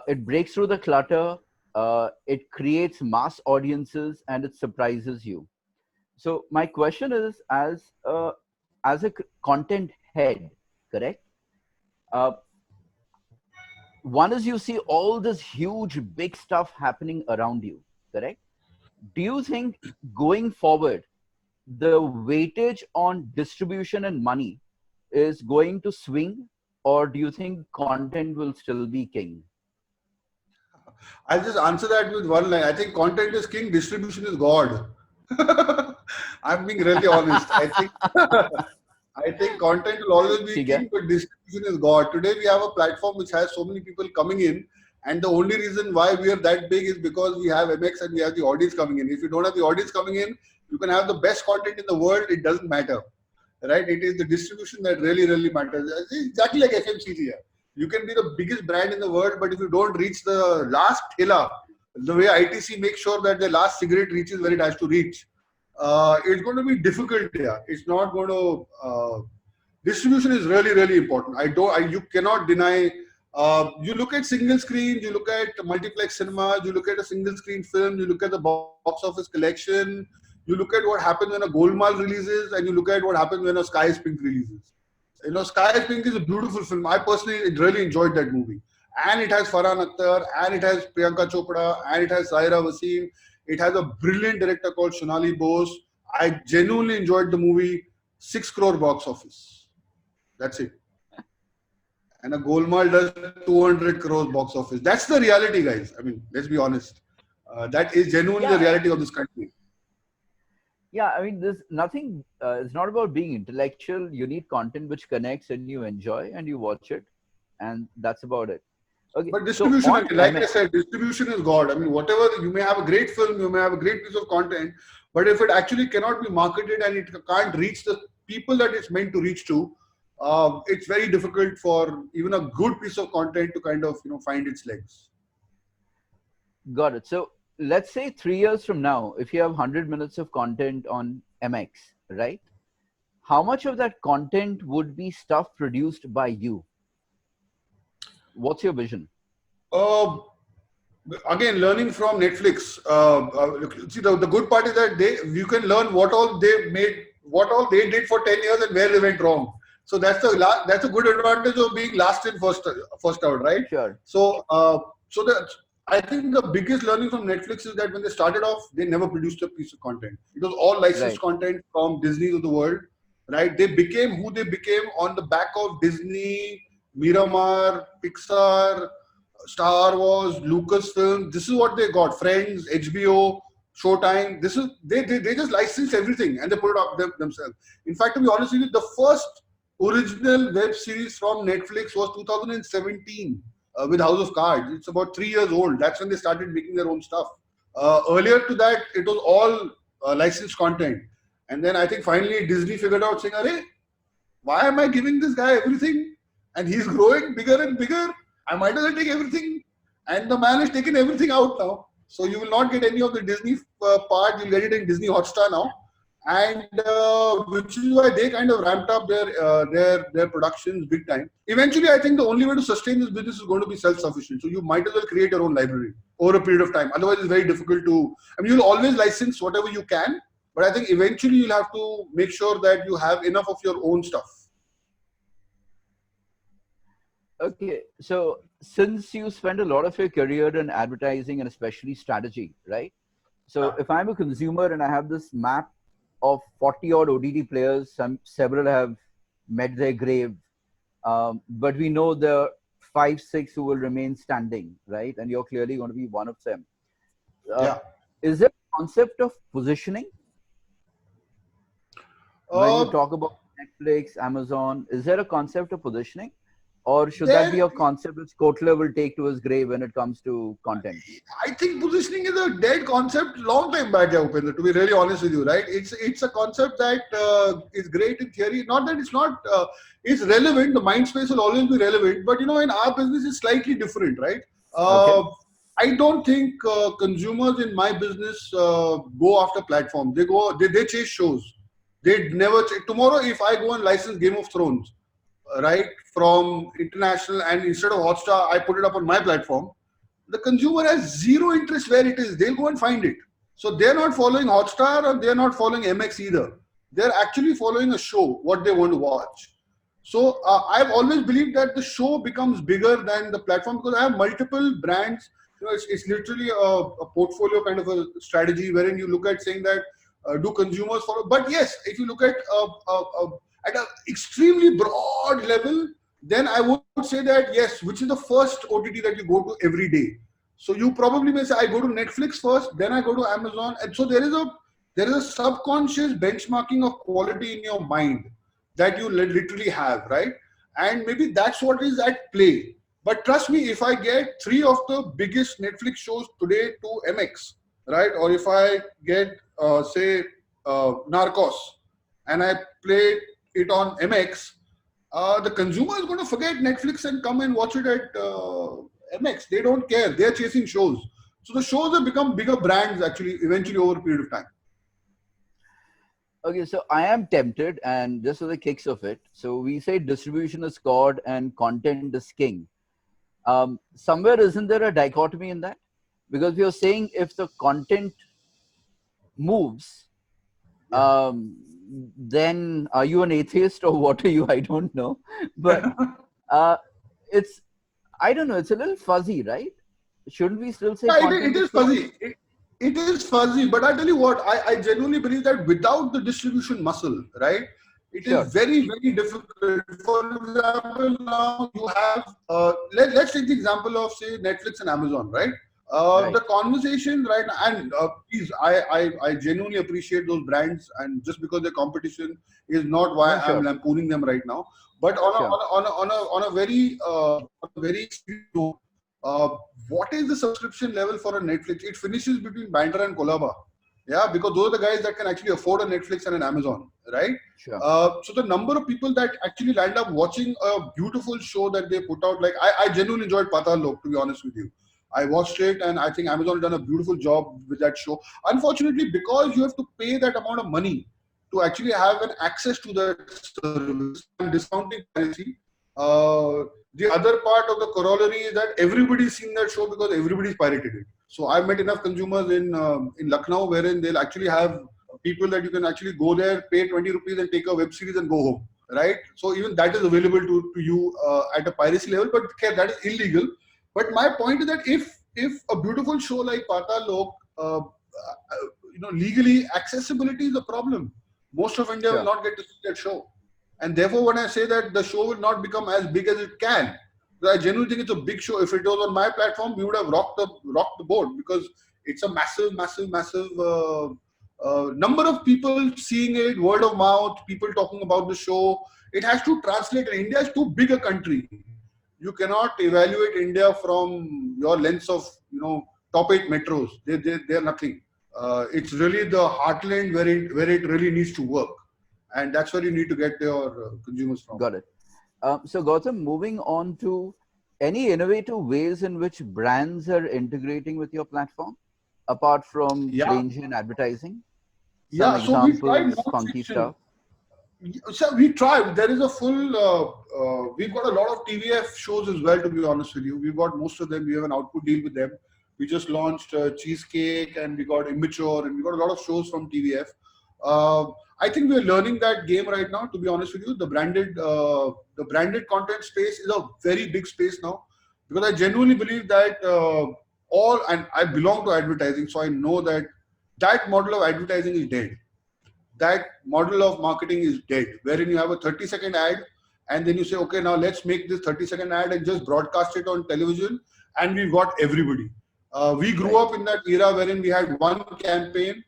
[SPEAKER 1] It breaks through the clutter. It creates mass audiences, and it surprises you. So my question is, as a content head, correct? Uh, One is you see all this huge, big stuff happening around you, correct? Do you think going forward, the weightage on distribution and money is going to swing, or do you think content will still be king?
[SPEAKER 2] I'll just answer that with one line. I think content is king, distribution is God. I'm being really honest. I think content will always be
[SPEAKER 1] ठीक है?
[SPEAKER 2] king, but distribution is God. Today we have a platform which has so many people coming in, and the only reason why we are that big is because we have MX and we have the audience coming in. If you don't have the audience coming in, you can have the best content in the world. It doesn't matter, right? It is the distribution that really, really matters. It's exactly like FMCG. You can be the biggest brand in the world, but if you don't reach the last thela, the way ITC makes sure that the last cigarette reaches where it has to reach, it's going to be difficult. Yeah, it's not going to. Distribution is really, really important. You cannot deny. You look at single screens, you look at multiplex cinemas, you look at a single screen film, you look at the box office collection, you look at what happens when a Golmaal releases, and you look at what happens when a Sky is Pink releases. Sky is Pink is a beautiful film. I personally really enjoyed that movie. And it has Farhan Akhtar, and it has Priyanka Chopra, and it has Zaira Wasim. It has a brilliant director called Shonali Bose. I genuinely enjoyed the movie. 6 crore box office. That's it. And a Golmaal does 200 crores box office. That's the reality, guys. I mean, let's be honest. That is genuinely the
[SPEAKER 1] Yeah,
[SPEAKER 2] reality of this country.
[SPEAKER 1] yeah. I mean, there's nothing. It's not about being intellectual. You need content which connects and you enjoy and you watch it, and that's about it. Okay.
[SPEAKER 2] But
[SPEAKER 1] So
[SPEAKER 2] distribution,
[SPEAKER 1] on
[SPEAKER 2] again, like I said, distribution is God. I mean, whatever, you may have a great film, you may have a great piece of content, but if it actually cannot be marketed and it can't reach the people that it's meant to reach to, it's very difficult for even a good piece of content to kind of find its legs.
[SPEAKER 1] got it. So let's say 3 years from now, if you have 100 minutes of content on MX, right? How much of that content would be stuff produced by you? What's your vision?
[SPEAKER 2] Uh, again, learning from Netflix. See, the good part is that you can learn what all they made, what all they did for 10 years and where they went wrong. So that's a good advantage of being last in first out, right?
[SPEAKER 1] Sure.
[SPEAKER 2] So I think the biggest learning from Netflix is that when they started off, they never produced a piece of content. It was all licensed
[SPEAKER 1] Right.
[SPEAKER 2] content from Disney of the world, right? They became who they became on the back of Disney, Miramar, Pixar, Star Wars, Lucasfilm. This is what they got. Friends, HBO, Showtime. This is they just licensed everything and they put it up themselves. In fact, to be honest with you, the first original web series from Netflix was 2017 with House of Cards. It's about 3 years old. That's when they started making their own stuff. Earlier to that, it was all licensed content. And then I think finally Disney figured out saying, "Arey, why am I giving this guy everything? And he's growing bigger and bigger. I might as well take everything." And the man has taken everything out now. So you will not get any of the Disney part. You'll get it in Disney Hotstar now. And which is why they kind of ramped up their productions big time. Eventually, I think the only way to sustain this business is going to be self-sufficient. So you might as well create your own library over a period of time. Otherwise, it's very difficult to. I mean, you'll always license whatever you can, but I think eventually you'll have to make sure that you have enough of your own stuff.
[SPEAKER 1] Okay. So since you spend a lot of your career in advertising and especially strategy, right? So if I'm a consumer and I have this map of 40 odd OTT players, several have met their grave, but we know the 5, 6 who will remain standing, right? And you're clearly going to be one of them.
[SPEAKER 2] Yeah.
[SPEAKER 1] Is there a concept of positioning when you talk about Netflix, Amazon? Is there a concept of positioning? Or should that be a concept which Kotler will take to his grave when it comes to content?
[SPEAKER 2] I think positioning is a dead concept long time back, Upendra, to be really honest with you, right? It's a concept that is great in theory. Not that it's not, it's relevant. The mind space will always be relevant. But, in our business, it's slightly different, right?
[SPEAKER 1] Okay.
[SPEAKER 2] I don't think consumers in my business go after platforms. They chase shows. They never, tomorrow, if I go and license Game of Thrones, right, from international, and instead of Hotstar, I put it up on my platform, the consumer has zero interest where it is. They'll go and find it. So they're not following Hotstar or they're not following MX either. They're actually following a show, what they want to watch. So I've always believed that the show becomes bigger than the platform because I have multiple brands. It's literally a portfolio kind of a strategy wherein you look at saying that do consumers follow? But yes, if you look at an extremely broad level, then I would say that yes, which is the first OTT that you go to every day. So you probably may say I go to Netflix first, then I go to Amazon, and so there is a subconscious benchmarking of quality in your mind that you literally have, right? And maybe that's what is at play. But trust me, if I get 3 of the biggest Netflix shows today to MX, right, or if I get say Narcos, and I play it on MX, the consumer is going to forget Netflix and come and watch it at MX. They don't care. They're chasing shows. So the shows have become bigger brands actually eventually over a period of time.
[SPEAKER 1] Okay, so I am tempted, and just for the kicks of it, so we say distribution is God and content is king. Somewhere isn't there a dichotomy in that? Because we are saying if the content moves, then are you an atheist or what are you? I don't know. But it's, I don't know, it's a little fuzzy, right? Shouldn't we still say content
[SPEAKER 2] It is
[SPEAKER 1] king?
[SPEAKER 2] fuzzy. It is fuzzy, but I tell you what, I genuinely believe that without the distribution muscle, right, it is
[SPEAKER 1] Sure.
[SPEAKER 2] very, very difficult. For example, now you have, let's take the example of, say, Netflix and Amazon, right?
[SPEAKER 1] Right.
[SPEAKER 2] The conversation right now, and please, I genuinely appreciate those brands, and just because the competition is not why
[SPEAKER 1] No,
[SPEAKER 2] I'm
[SPEAKER 1] sure.
[SPEAKER 2] lampooning them right now, but
[SPEAKER 1] Sure.
[SPEAKER 2] on a very extreme note, what is the subscription level for a Netflix? It finishes between Bandra and Kolaba. Yeah, because those are the guys that can actually afford a Netflix and an Amazon, right?
[SPEAKER 1] Sure.
[SPEAKER 2] So the number of people that actually land up watching a beautiful show that they put out, like I genuinely enjoyed Patal Lok, to be honest with you. I watched it and I think Amazon done a beautiful job with that show. Unfortunately, because you have to pay that amount of money to actually have an access to that service and discounting currency, The other part of the corollary is that everybody's seen that show because everybody's pirated it. So I've met enough consumers in Lucknow wherein they'll actually have people that you can actually go there, pay 20 rupees and take a web series and go home, right? So even that is available to you at a piracy level, but okay, that is illegal. But my point is that if a beautiful show like Patal Lok, legally accessibility is a problem. Most of India will
[SPEAKER 1] Sure.
[SPEAKER 2] not get to see that show. And therefore, when I say that the show will not become as big as it can, I genuinely think it's a big show. If it was on my platform, we would have rocked the board because it's a massive number of people seeing it, word of mouth, people talking about the show. It has to translate. And India is too big a country. You cannot evaluate India from your lens of top 8 metros. They're nothing. It's really the heartland where it really needs to work, and that's where you need to get your consumers from.
[SPEAKER 1] Got it. So Gautam, moving on to any innovative ways in which brands are integrating with your platform, apart from
[SPEAKER 2] Yeah,
[SPEAKER 1] range and advertising, some
[SPEAKER 2] yeah. So we tried
[SPEAKER 1] examples, funky
[SPEAKER 2] non-fiction.
[SPEAKER 1] stuff.
[SPEAKER 2] So we tried. There is a full. We've got a lot of TVF shows as well. To be honest with you, we've got most of them. We have an output deal with them. We just launched Cheesecake, and we got Immature, and we got a lot of shows from TVF. Uh, I think we're learning that game right now. To be honest with you, the branded content space is a very big space now, because I genuinely believe that and I belong to advertising, so I know that that model of advertising is dead. That model of marketing is dead, wherein you have a 30-second ad and then you say, okay, now let's make this 30-second ad and just broadcast it on television, and we've got everybody. We grew
[SPEAKER 1] Right.
[SPEAKER 2] up in that era wherein we had one campaign,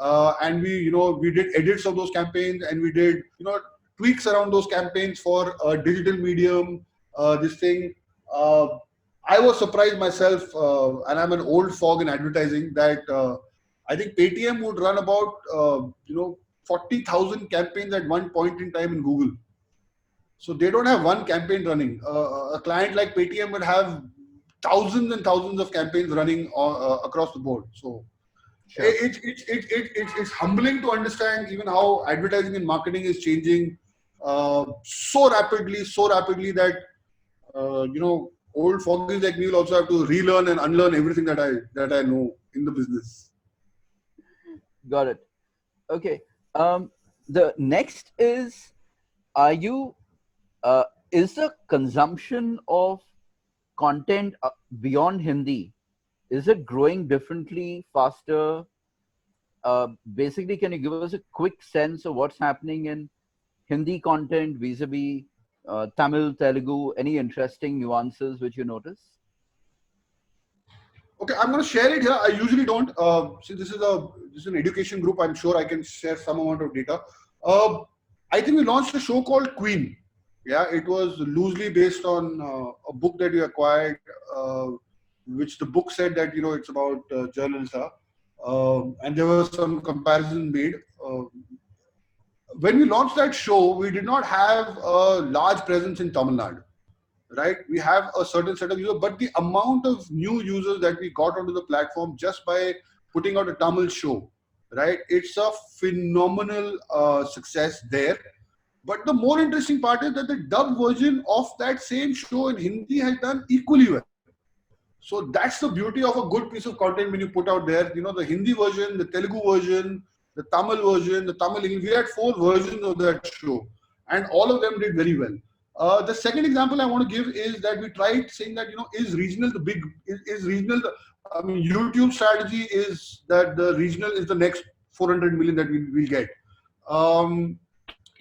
[SPEAKER 2] and we did edits of those campaigns, and we did tweaks around those campaigns for digital medium. This thing, uh, I was surprised myself, and I'm an old fog in advertising, that I think Paytm would run about 40,000 campaigns at one point in time in Google. So they don't have one campaign running. A client like Paytm would have thousands and thousands of campaigns running across the board. So
[SPEAKER 1] Sure.
[SPEAKER 2] it's humbling to understand even how advertising and marketing is changing so rapidly that old foggies like me will also have to relearn and unlearn everything that I know in the business.
[SPEAKER 1] Got it. Okay. The next is, are you, is the consumption of content beyond Hindi, is it growing differently, faster? Basically, can you give us a quick sense of what's happening in Hindi content vis-a-vis Tamil, Telugu? Any interesting nuances which you notice?
[SPEAKER 2] Okay, I'm going to share it here. I usually don't. Since this is an education group, I'm sure I can share some amount of data. Uh, I think we launched a show called Queen. Yeah, it was loosely based on a book that we acquired, which the book said that it's about journalism, and there was some comparison made. When we launched that show, we did not have a large presence in Tamil Nadu, right? We have a certain set of users, but the amount of new users that we got onto the platform just by putting out a Tamil show, right? It's a phenomenal success there. But the more interesting part is that the dub version of that same show in Hindi has done equally well. So that's the beauty of a good piece of content when you put out there. The Hindi version, the Telugu version, the Tamil English. We had 4 versions of that show, and all of them did very well. The second example I want to give is that we tried saying that is regional the big is regional. I mean, YouTube strategy is that the regional is the next 400 million that we will get. Um,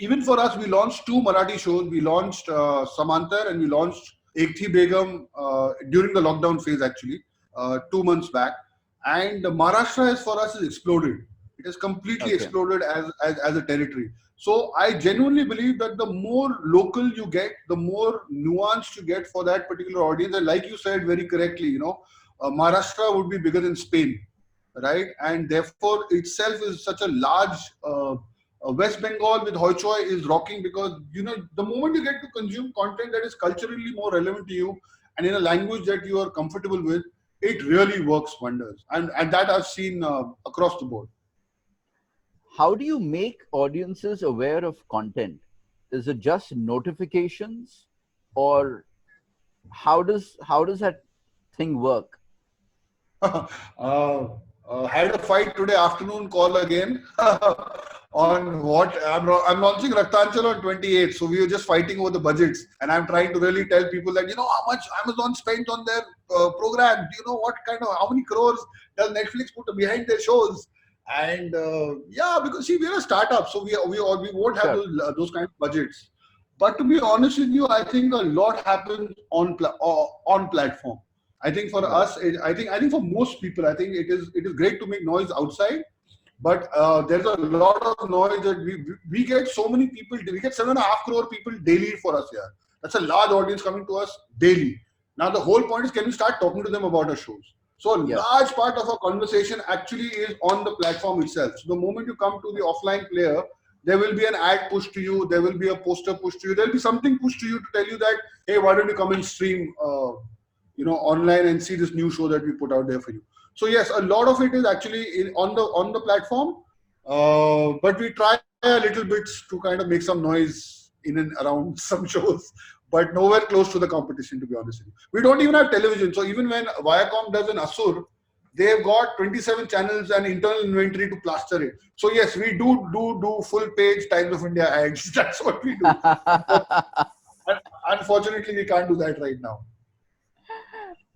[SPEAKER 2] Even for us, we launched 2 Marathi shows. We launched Samantar and we launched Ekthi Begum during the lockdown phase, actually, 2 months back. And Maharashtra has for us has exploded. It has completely
[SPEAKER 1] Okay.
[SPEAKER 2] exploded as a territory. So I genuinely believe that the more local you get, the more nuanced you get for that particular audience. And like you said very correctly, Maharashtra would be bigger than Spain, right? And therefore itself is such a large West Bengal with Hoi Choi is rocking because the moment you get to consume content that is culturally more relevant to you and in a language that you are comfortable with, it really works wonders. And that I've seen across the board.
[SPEAKER 1] How do you make audiences aware of content? Is it just notifications, or how does that thing work?
[SPEAKER 2] Had a fight today afternoon call again on what I'm launching Raktanchal on 28th. So we were just fighting over the budgets, and I'm trying to really tell people that how much Amazon spent on their program. Do you know what kind of how many crores does Netflix put behind their shows? And yeah, because see, we're a startup, so we won't have
[SPEAKER 1] Sure.
[SPEAKER 2] those kind of budgets. But to be honest with you, I think a lot happens on platform. I think for
[SPEAKER 1] Right.
[SPEAKER 2] us, I think for most people, I think it is great to make noise outside, but there's a lot of noise that we get so many people. We get 7.5 crore people daily for us here. That's a large audience coming to us daily. Now the whole point is, can we start talking to them about our shows? So a
[SPEAKER 1] Yeah.
[SPEAKER 2] large part of our conversation actually is on the platform itself. So the moment you come to the offline player, there will be an ad pushed to you. There will be a poster pushed to you. There will be something pushed to you to tell you that, hey, why don't you come and stream online and see this new show that we put out there for you. So yes, a lot of it is actually on the platform, but we try a little bit to kind of make some noise in and around some shows, but nowhere close to the competition, to be honest with you. We don't even have television, so even when Viacom does an Asur, they've got 27 channels and internal inventory to plaster it. So yes, we do full page Times of India ads. That's what we do. Unfortunately, we can't do that right now.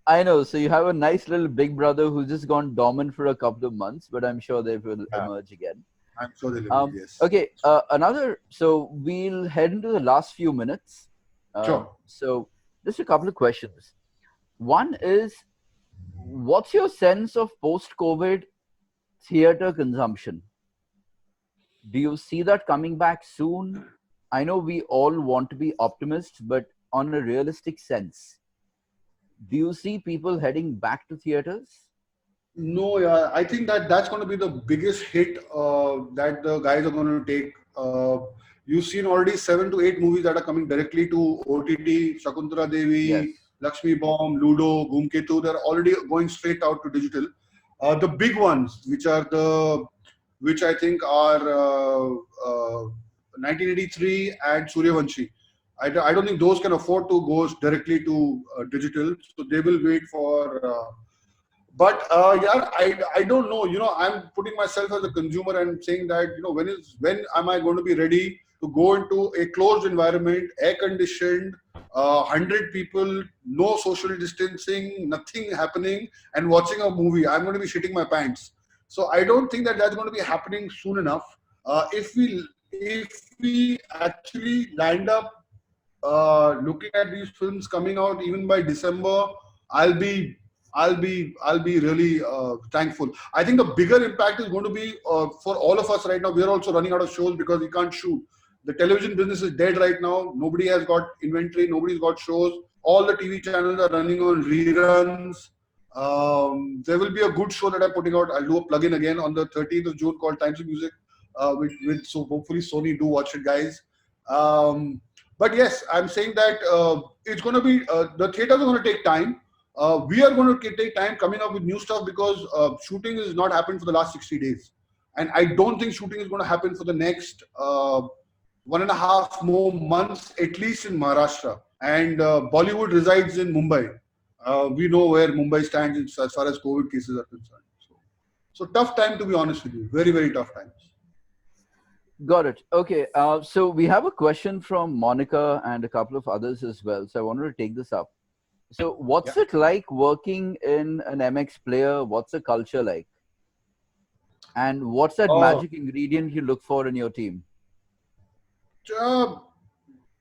[SPEAKER 1] I know. So you have a nice little big brother who's just gone dormant for a couple of months, but I'm sure they will
[SPEAKER 2] Yeah,
[SPEAKER 1] emerge again.
[SPEAKER 2] I'm sure they will. Yes.
[SPEAKER 1] Okay. So we'll head into the last few minutes.
[SPEAKER 2] Sure.
[SPEAKER 1] So just a couple of questions. One is, what's your sense of post-COVID theater consumption? Do you see that coming back soon? I know we all want to be optimists, but on a realistic sense, do you see people heading back to theaters?
[SPEAKER 2] No, yeah, I think that's going to be the biggest hit that the guys are going to take. You've seen already 7 to 8 movies that are coming directly to OTT. Shakuntala
[SPEAKER 1] Yes.
[SPEAKER 2] Devi, Lakshmi Bomb, Ludo, Gumketu. They're already going straight out to digital. The big ones, which I think are 1983 and Suryavanshi. I don't think those can afford to go directly to digital, so they will wait for. But yeah, I don't know. I'm putting myself as a consumer and saying that when am I going to be ready to go into a closed environment, air conditioned, 100 people, no social distancing, nothing happening, and watching a movie. I'm going to be shitting my pants. So I don't think that that's going to be happening soon enough. If we actually land up looking at these films coming out even by December, I'll be I'll be really thankful. I think the bigger impact is going to be for all of us right now. We are also running out of shows because we can't shoot. The television business is dead right now. Nobody has got inventory. Nobody's got shows. All the TV channels are running on reruns. There will be a good show that I'm putting out. I'll do a plug-in again on the 13th of June called Times of Music. So hopefully Sony do watch it, guys. But yes, I'm saying that it's going to be the theaters are going to take time. We are going to take time coming up with new stuff because shooting has not happened for the last 60 days. And I don't think shooting is going to happen for the next 1.5 more months, at least in Maharashtra. And Bollywood resides in Mumbai. We know where Mumbai stands as far as COVID cases are concerned. So tough time, to be honest with you. Very, very tough times.
[SPEAKER 1] Got it. Okay. So we have a question from Monica and a couple of others as well. So I wanted to take this up. So
[SPEAKER 2] Yeah.
[SPEAKER 1] what's it like working in an MX player? What's the culture like? And what's that
[SPEAKER 2] Uh,
[SPEAKER 1] magic ingredient you look for in your team?
[SPEAKER 2] uh,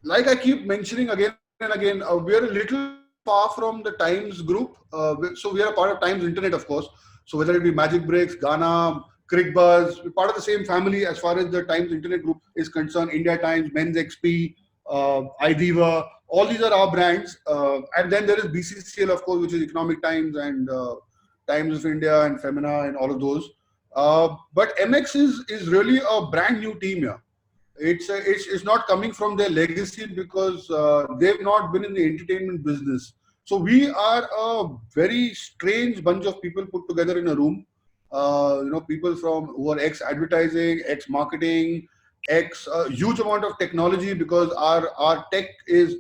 [SPEAKER 2] like I keep mentioning again and again, we are a little far from the Times group. So we are a part of Times Internet, of course. So whether it be Magic Breaks, Ghana, CricBuzz, we're part of the same family as far as the Times Internet group is concerned. India Times, Men's XP, iDiva, all these are our brands. And then there is BCCL, of course, which is Economic Times and Times of India and Femina and all of those. But MX is really a brand new team here. It's not coming from their legacy because they've not been in the entertainment business. So we are a very strange bunch of people put together in a room. People from who are ex advertising, ex marketing, ex huge amount of technology because our tech is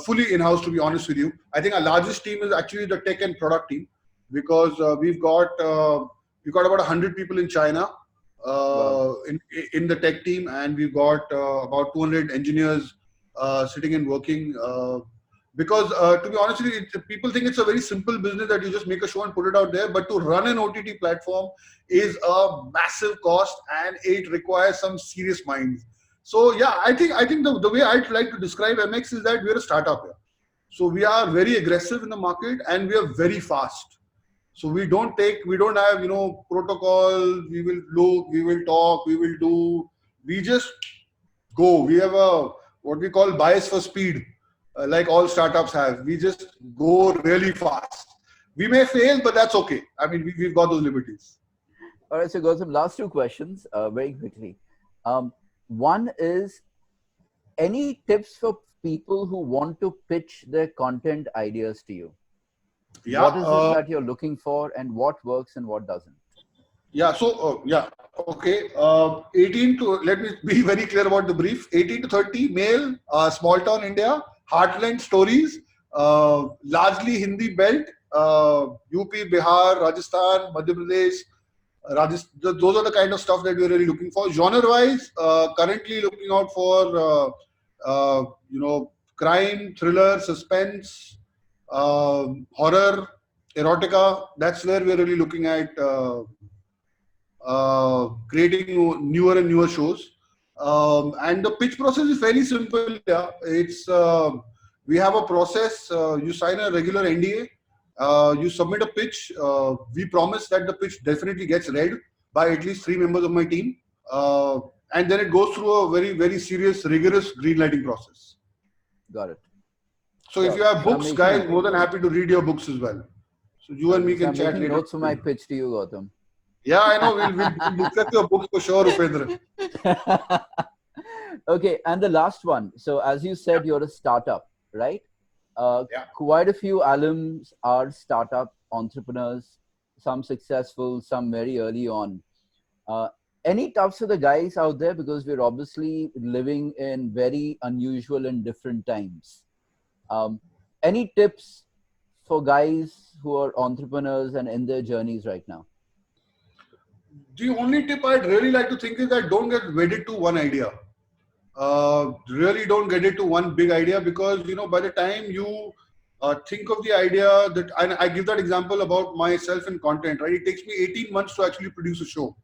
[SPEAKER 2] fully in-house, to be honest with you. I think our largest team is actually the tech and product team, because we've got about 100 people in China
[SPEAKER 1] Wow.
[SPEAKER 2] in the tech team, and we've got about 200 engineers sitting and working. Because to be honest with you, people think it's a very simple business that you just make a show and put it out there. But to run an OTT platform is a massive cost, and it requires some serious minds. So yeah, I think the way I'd like to describe MX is that we're a startup here. So we are very aggressive in the market, and we are very fast. So we don't have, protocol. We will look, we will talk, we will do. We just go. We have a what we call bias for speed, like all startups have. We just go really fast. We may fail, but that's okay. I mean, we've got those liberties.
[SPEAKER 1] All right, so Gautam, last two questions very quickly. One is, any tips for people who want to pitch their content ideas to you?
[SPEAKER 2] Yeah.
[SPEAKER 1] What is it that you're looking for, and what works and what doesn't?
[SPEAKER 2] Yeah. So okay. 18 to, let me be very clear about the brief. 18 to 30, male, small town India, heartland stories, largely Hindi belt, UP, Bihar, Rajasthan, Madhya Pradesh. Those are the kind of stuff that we're really looking for. Genre-wise, currently looking out for crime, thriller, suspense, horror, erotica. That's where we're really looking at creating newer and newer shows. And the pitch process is fairly simple. Yeah, it's we have a process. You sign a regular NDA. You submit a pitch. We promise that the pitch definitely gets read by at least 3 members of my team. And then it goes through a very, very serious, rigorous greenlighting process.
[SPEAKER 1] Got it.
[SPEAKER 2] So if you have books, guys, more than happy to read your books as well. So you and me can chat later.
[SPEAKER 1] I'm making notes for my pitch to you, Gautam.
[SPEAKER 2] Yeah, I know. We'll discuss your books for sure, Upendra.
[SPEAKER 1] Okay, and the last one. So as you said, you're a startup, right? Quite a few alums are startup entrepreneurs, some successful, some very early on. Any tips for the guys out there, because we're obviously living in very unusual and different times. Any tips for guys who are entrepreneurs and in their journeys right now?
[SPEAKER 2] The only tip I'd really like to think is that don't get wedded to one idea. Really don't get it to one big idea, because by the time you think of the idea, that, and I give that example about myself in content, right? It takes me 18 months to actually produce a show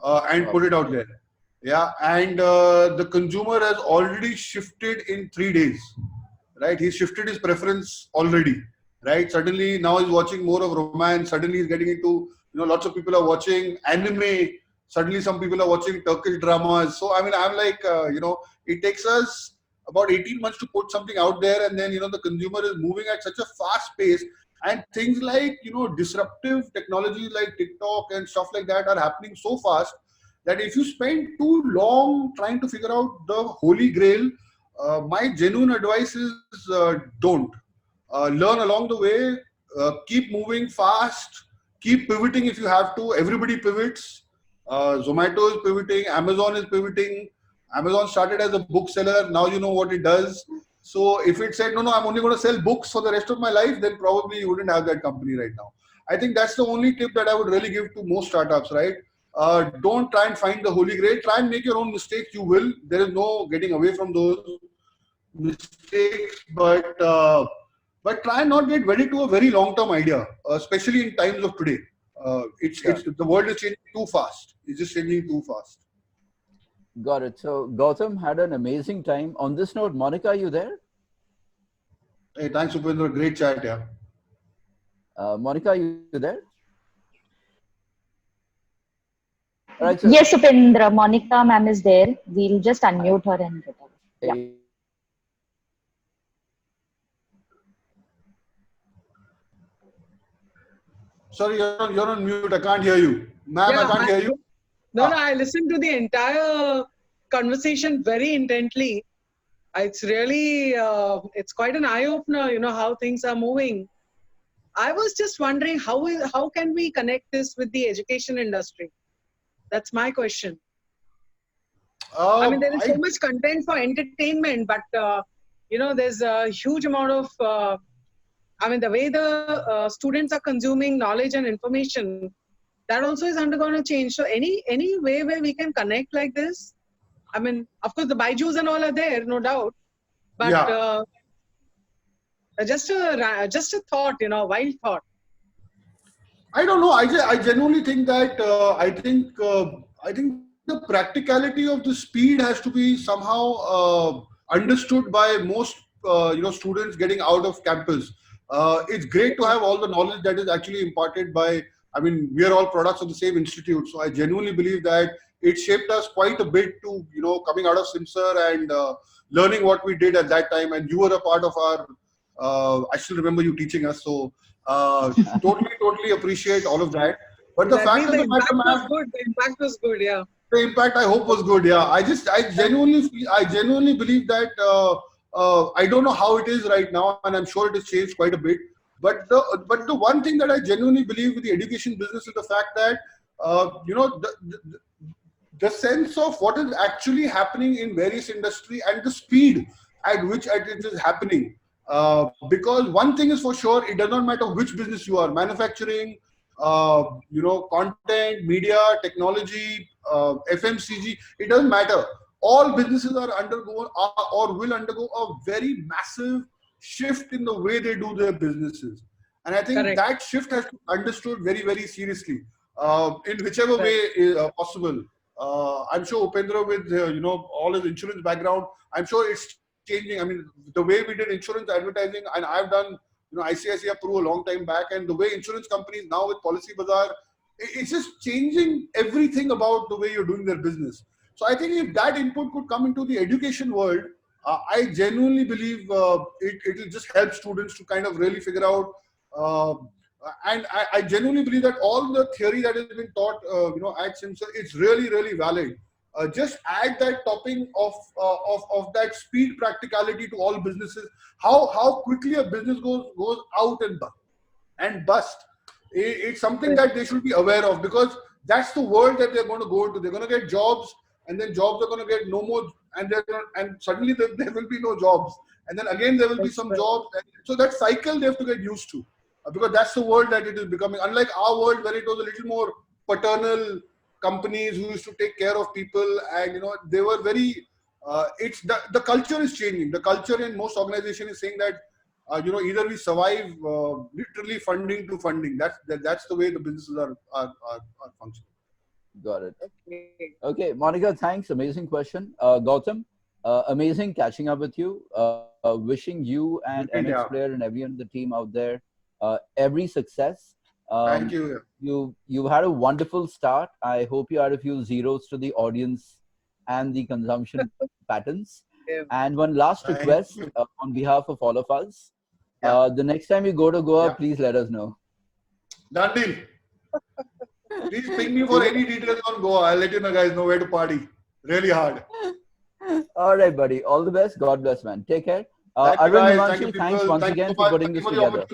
[SPEAKER 2] and put it out there. Yeah, and the consumer has already shifted in 3 days, right? He's shifted his preference already, right? Suddenly now he's watching more of romance. Suddenly he's getting into, lots of people are watching anime. Suddenly some people are watching Turkish dramas. So, I mean, I'm like, it takes us about 18 months to put something out there. And then, the consumer is moving at such a fast pace. And things like, disruptive technologies like TikTok and stuff like that are happening so fast that if you spend too long trying to figure out the holy grail, my genuine advice is don't. Learn along the way, keep moving fast, keep pivoting if you have to. Everybody pivots. Zomato is pivoting, Amazon is pivoting. Amazon started as a bookseller. Now you know what it does. So if it said, no, I'm only going to sell books for the rest of my life, then probably you wouldn't have that company right now. I think that's the only tip that I would really give to most startups, right? Don't try and find the holy grail. Try and make your own mistakes. You will. There is no getting away from those mistakes, but try and not get wedded to a very long-term idea, especially in times of today. It's the world is changing too fast. It's just changing too fast.
[SPEAKER 1] Got it. So Gautam, had an amazing time. On this note, Monica, are you there?
[SPEAKER 2] Hey, thanks, Upendra. Great chat, yeah.
[SPEAKER 1] Monica, are you there? All right, so
[SPEAKER 3] yes, Upendra. Monica ma'am is there. We'll just unmute her and get her. Yeah.
[SPEAKER 2] Sorry, you're on mute. I can't hear you. Ma'am, I can't hear you.
[SPEAKER 4] No, I listened to the entire conversation very intently. It's really, it's quite an eye-opener, how things are moving. I was just wondering, how can we connect this with the education industry? That's my question. I mean, there is so much content for entertainment, but there's a huge amount of, the way the students are consuming knowledge and information, that also is undergone a change. So any way where we can connect like this, of course the Byju's and all are there, no doubt, but
[SPEAKER 2] Yeah.
[SPEAKER 4] just a thought, wild thought.
[SPEAKER 2] I don't know. I genuinely think that I think the practicality of the speed has to be somehow understood by most students getting out of campus. It's great to have all the knowledge that is actually imparted by. I mean, we are all products of the same institute, so I genuinely believe that it shaped us quite a bit to coming out of Simsr and learning what we did at that time. And you were a part of our. I still remember you teaching us. So. Totally appreciate all of that. But the fact of the matter, ma'am,
[SPEAKER 4] the impact was good, yeah.
[SPEAKER 2] the impact I hope was good. Yeah, I genuinely believe that. I don't know how it is right now, and I'm sure it has changed quite a bit. But the one thing that I genuinely believe with the education business is the fact that the sense of what is actually happening in various industry and the speed at which it is happening. Because one thing is for sure, it does not matter which business you are, manufacturing, content, media, technology, FMCG, it doesn't matter. All businesses are or will undergo a very massive shift in the way they do their businesses. And I think that shift has to be understood very, very seriously in whichever way is possible. I'm sure Upendra with all his insurance background, I'm sure it's changing. I mean, the way we did insurance advertising, and I've done ICICI Pro a long time back, and the way insurance companies now with Policy Bazaar, it's just changing everything about the way you're doing their business. So I think if that input could come into the education world, I genuinely believe it will just help students to kind of really figure out. And I genuinely believe that all the theory that has been taught, at Simsr, it's really, really valid. Just add that topping of that speed practicality to all businesses. How quickly a business goes out and bust. It's something that they should be aware of, because that's the world that they're going to go into. They're going to get jobs, and then jobs are going to get no more, and suddenly there will be no jobs, and then again there will be some jobs. So that cycle they have to get used to, because that's the world that it is becoming. Unlike our world, where it was a little more paternal, companies who used to take care of people, and they were very. It's the culture is changing. The culture in most organizations is saying that either we survive literally funding to funding. That's the way the businesses are functioning.
[SPEAKER 1] Got it. Okay, Monica, thanks. Amazing question. Gautam, amazing catching up with you. Wishing you and MX Player and everyone on the team out there every success.
[SPEAKER 2] Thank you.
[SPEAKER 1] You had a wonderful start. I hope you add a few zeros to the audience and the consumption patterns.
[SPEAKER 4] Yeah.
[SPEAKER 1] And one last request on behalf of all of us. The next time you go to Goa, please let us know.
[SPEAKER 2] Done deal. Please ping me for any details on Goa. I'll let you guys know where to party. Really hard.
[SPEAKER 1] All right, buddy. All the best. God bless, man. Take care.
[SPEAKER 2] Thank you,
[SPEAKER 1] Arvind
[SPEAKER 2] guys.
[SPEAKER 1] Himanshi, thanks once again for putting this together.